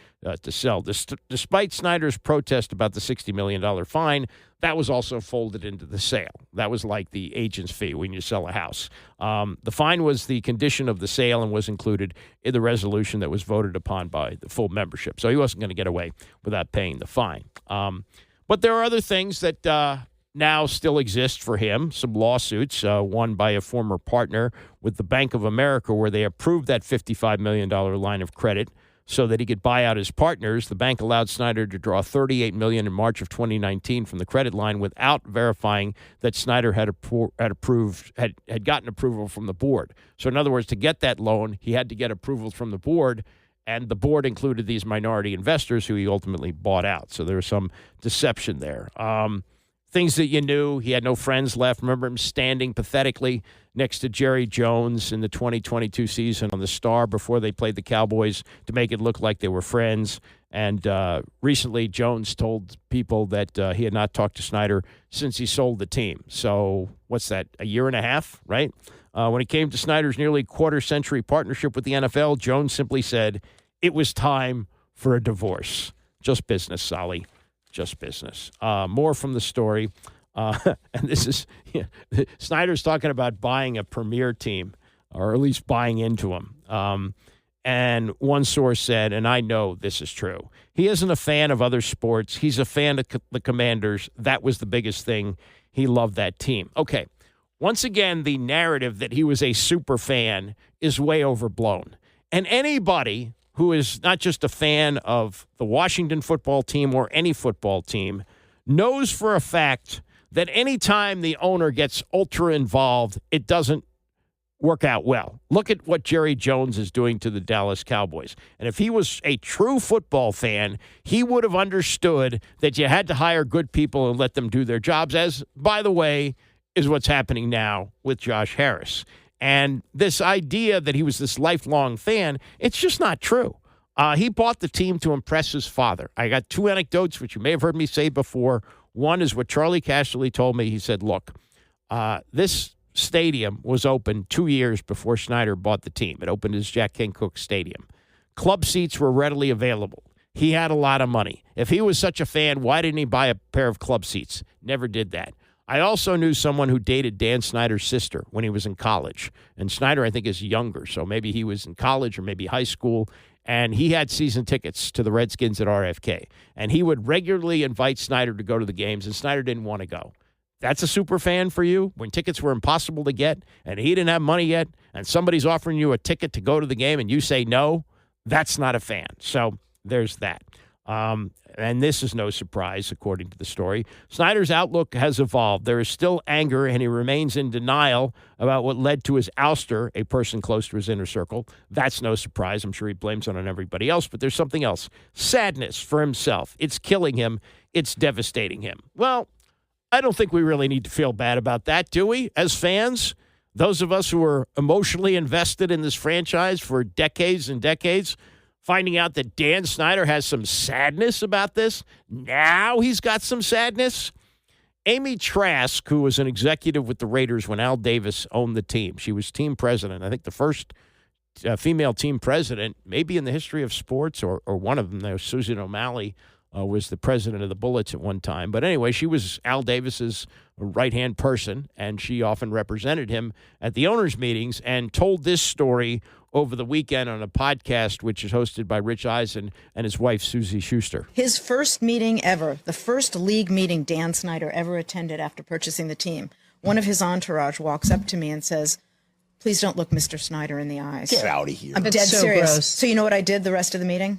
to sell. Despite Snyder's protest about the $60 million fine, that was also folded into the sale. That was like the agent's fee when you sell a house. The fine was the condition of the sale and was included in the resolution that was voted upon by the full membership. So he wasn't going to get away without paying the fine. But there are other things that now still exist for him, some lawsuits, one by a former partner with the Bank of America where they approved that $55 million line of credit so that he could buy out his partners. The bank allowed Snyder to draw $38 million in March of 2019 from the credit line without verifying that Snyder had gotten approval from the board. So in other words, to get that loan, he had to get approval from the board, And the board included these minority investors who he ultimately bought out. So there was some deception there. Things that you knew, he had no friends left. Remember him standing pathetically next to Jerry Jones in the 2022 season on the Star before they played the Cowboys to make it look like they were friends. And recently, Jones told people that he had not talked to Snyder since he sold the team. So what's that, a year and a half, right? When it came to Snyder's nearly quarter-century partnership with the NFL, Jones simply said, it was time for a divorce. Just business, Solly. Just business. More from the story. And this is, Snyder's talking about buying a premier team, or at least buying into them. And one source said, and I know this is true, he isn't a fan of other sports. He's a fan of the Commanders. That was the biggest thing. He loved that team. Okay. Once again, the narrative that he was a super fan is way overblown. And anybody who is not just a fan of the Washington football team or any football team, knows for a fact that anytime the owner gets ultra involved, it doesn't work out well. Look at what Jerry Jones is doing to the Dallas Cowboys. And if he was a true football fan, he would have understood that you had to hire good people and let them do their jobs, as, by the way, is what's happening now with Josh Harris. And this idea that he was this lifelong fan, it's just not true. He bought the team to impress his father. I got two anecdotes, which you may have heard me say before. One is what Charlie Casserly told me. He said, look, this stadium was open 2 years before Snyder bought the team. It opened as Jack King Cook Stadium. Club seats were readily available. He had a lot of money. If he was such a fan, why didn't he buy a pair of club seats? Never did that. I also knew someone who dated Dan Snyder's sister when he was in college. And Snyder, I think, is younger, so maybe he was in college or maybe high school. And he had season tickets to the Redskins at RFK. And he would regularly invite Snyder to go to the games, and Snyder didn't want to go. That's a super fan for you when tickets were impossible to get and he didn't have money yet, and somebody's offering you a ticket to go to the game and you say no? That's not a fan. So there's that. And this is no surprise, according to the story. Snyder's outlook has evolved. There is still anger, and he remains in denial about what led to his ouster, a person close to his inner circle. That's no surprise. I'm sure he blames it on everybody else, but there's something else. Sadness for himself. It's killing him. It's devastating him. Well, I don't think we really need to feel bad about that, do we, as fans? Those of us who are emotionally invested in this franchise for decades and decades, finding out that Dan Snyder has some sadness about this. Now he's got some sadness. Amy Trask, who was an executive with the Raiders when Al Davis owned the team. She was team president. I think the first female team president, maybe in the history of sports, or one of them. There was Susan O'Malley, was the president of the Bullets at one time. But anyway, she was Al Davis's right-hand person, and she often represented him at the owners' meetings and told this story over the weekend on a podcast which is hosted by Rich Eisen and his wife, Susie Schuster. His first meeting ever, the first league meeting Dan Snyder ever attended after purchasing the team, one of his entourage walks up to me and says, "Please don't look Mr. Snyder in the eyes." Get out of here. I'm That's dead so serious. gross. So you know what I did the rest of the meeting?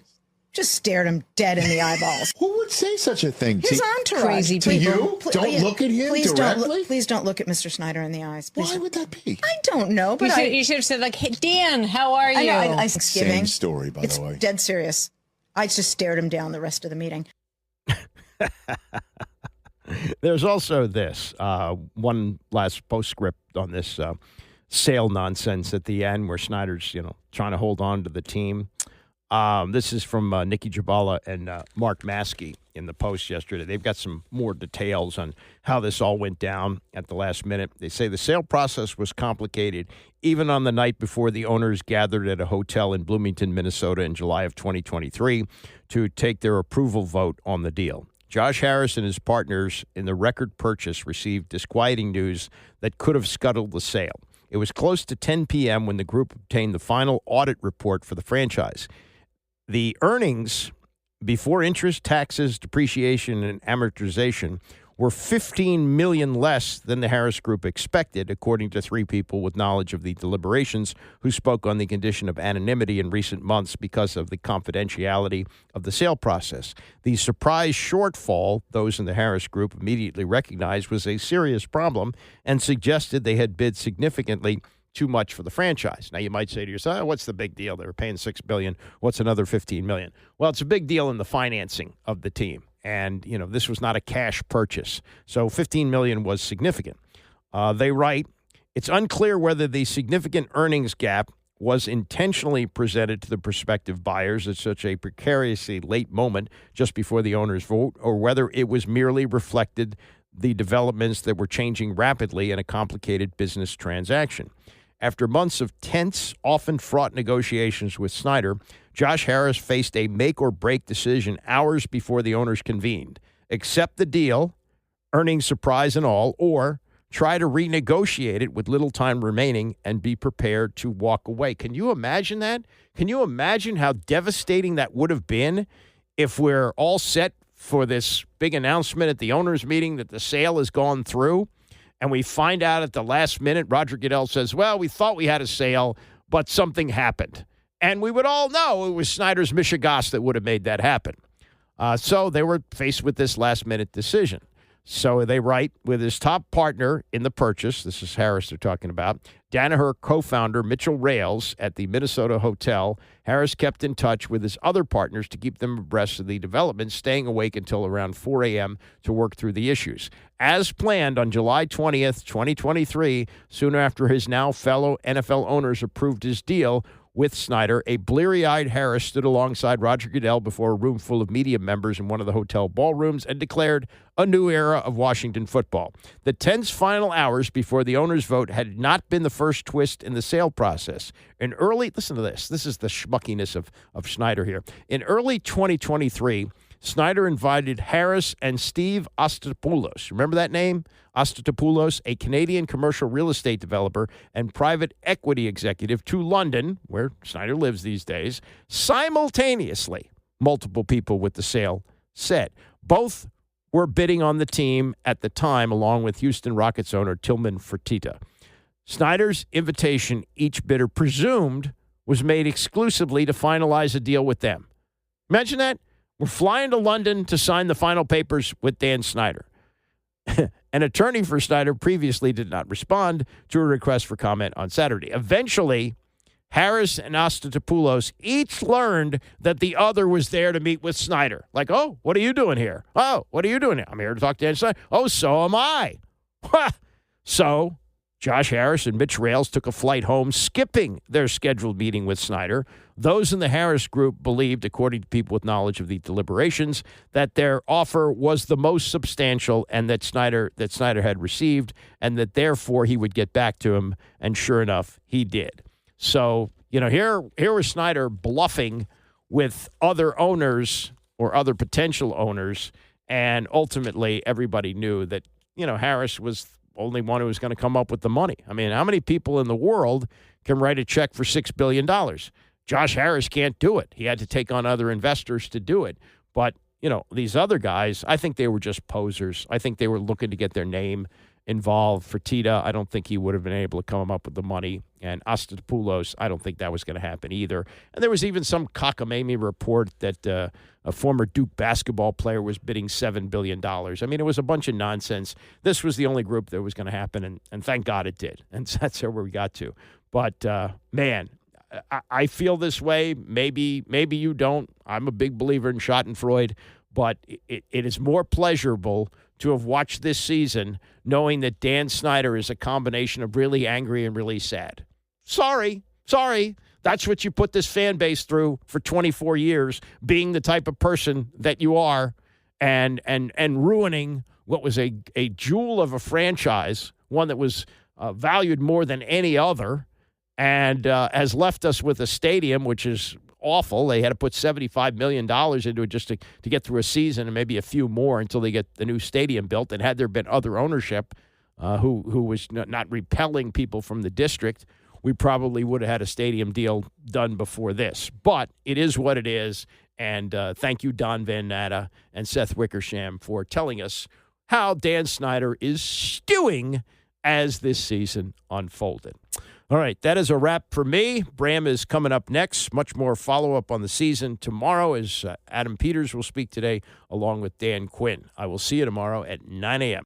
Just stared him dead in the eyeballs. Who would say such a thing? His to, entourage. Crazy to you? Don't look at him please directly? Please don't look at Mr. Snyder in the eyes. Please. Why would that be? I don't know, but you should have said, like, hey, Dan, how are you? I know, Thanksgiving. Same story, by It's the way. dead serious. I just stared him down the rest of the meeting. There's also this, one last postscript on this sale nonsense at the end where Snyder's, trying to hold on to the team. This is from Nikki Jabala and Mark Maskey in the Post yesterday. They've got some more details on how this all went down at the last minute. They say the sale process was complicated even on the night before the owners gathered at a hotel in Bloomington, Minnesota in July of 2023 to take their approval vote on the deal. Josh Harris and his partners in the record purchase received disquieting news that could have scuttled the sale. It was close to 10 p.m. when the group obtained the final audit report for the franchise. The earnings before interest, taxes, depreciation, and amortization were $15 million less than the Harris Group expected, according to three people with knowledge of the deliberations who spoke on the condition of anonymity in recent months because of the confidentiality of the sale process. The surprise shortfall, those in the Harris Group immediately recognized, was a serious problem and suggested they had bid significantly too much for the franchise. Now, you might say to yourself, what's the big deal? They were paying $6 billion. What's another $15 million? Well, it's a big deal in the financing of the team. And, this was not a cash purchase. So $15 million was significant. They write, it's unclear whether the significant earnings gap was intentionally presented to the prospective buyers at such a precariously late moment just before the owners' vote, or whether it was merely reflected the developments that were changing rapidly in a complicated business transaction. After months of tense, often fraught negotiations with Snyder, Josh Harris faced a make-or-break decision hours before the owners convened. Accept the deal, earnings surprise and all, or try to renegotiate it with little time remaining and be prepared to walk away. Can you imagine that? Can you imagine how devastating that would have been if we're all set for this big announcement at the owners' meeting that the sale has gone through, and we find out at the last minute, Roger Goodell says, well, we thought we had a sale, but something happened. And we would all know it was Snyder's Michigas that would have made that happen. So they were faced with this last-minute decision. So they write, with his top partner in the purchase, this is Harris they're talking about, Danaher co-founder Mitchell Rales at the Minnesota hotel, Harris kept in touch with his other partners to keep them abreast of the development, staying awake until around 4 a.m. to work through the issues. As planned, on July 20th, 2023, soon after his now fellow NFL owners approved his deal with Snyder, a bleary-eyed Harris stood alongside Roger Goodell before a room full of media members in one of the hotel ballrooms and declared a new era of Washington football. The tense final hours before the owners' vote had not been the first twist in the sale process. Listen to this. This is the schmuckiness of Snyder here. In early 2023, Snyder invited Harris and Steve Ostapoulos. Remember that name? Ostapoulos, a Canadian commercial real estate developer and private equity executive, to London, where Snyder lives these days, simultaneously. Multiple people with the sale said. Both were bidding on the team at the time, along with Houston Rockets owner Tillman Fertitta. Snyder's invitation, each bidder presumed, was made exclusively to finalize a deal with them. Imagine that. We're flying to London to sign the final papers with Dan Snyder. An attorney for Snyder previously did not respond to a request for comment on Saturday. Eventually, Harris and Ostapoulos each learned that the other was there to meet with Snyder. Like, oh, what are you doing here? Oh, what are you doing here? I'm here to talk to Dan Snyder. Oh, so am I. So Josh Harris and Mitch Rales took a flight home, skipping their scheduled meeting with Snyder. Those in the Harris group believed, according to people with knowledge of the deliberations, that their offer was the most substantial and that Snyder had received, and that therefore he would get back to him. And sure enough, he did. So, here was Snyder bluffing with other owners or other potential owners, and ultimately everybody knew that, Harris was only one who was going to come up with the money. I mean, how many people in the world can write a check for $6 billion? Josh Harris can't do it. He had to take on other investors to do it. But, these other guys, I think they were just posers. I think they were looking to get their name involved. Fertitta, I don't think he would have been able to come up with the money. And Ostapoulos, I don't think that was going to happen either. And there was even some cockamamie report that a former Duke basketball player was bidding $7 billion. I mean, it was a bunch of nonsense. This was the only group that was going to happen, and thank God it did. And that's where we got to. But, man, I feel this way. Maybe you don't. I'm a big believer in Schadenfreude, but it is more pleasurable to have watched this season knowing that Dan Snyder is a combination of really angry and really sad. Sorry. That's what you put this fan base through for 24 years, being the type of person that you are and ruining what was a jewel of a franchise, one that was valued more than any other, and has left us with a stadium which is awful. They had to put $75 million into it just to get through a season and maybe a few more until they get the new stadium built. And had there been other ownership who was not repelling people from the district, we probably would have had a stadium deal done before this. But it is what it is. And thank you, Don Van Natta and Seth Wickersham, for telling us how Dan Snyder is stewing as this season unfolded. All right, that is a wrap for me. Bram is coming up next. Much more follow-up on the season tomorrow, as Adam Peters will speak today along with Dan Quinn. I will see you tomorrow at 9 a.m.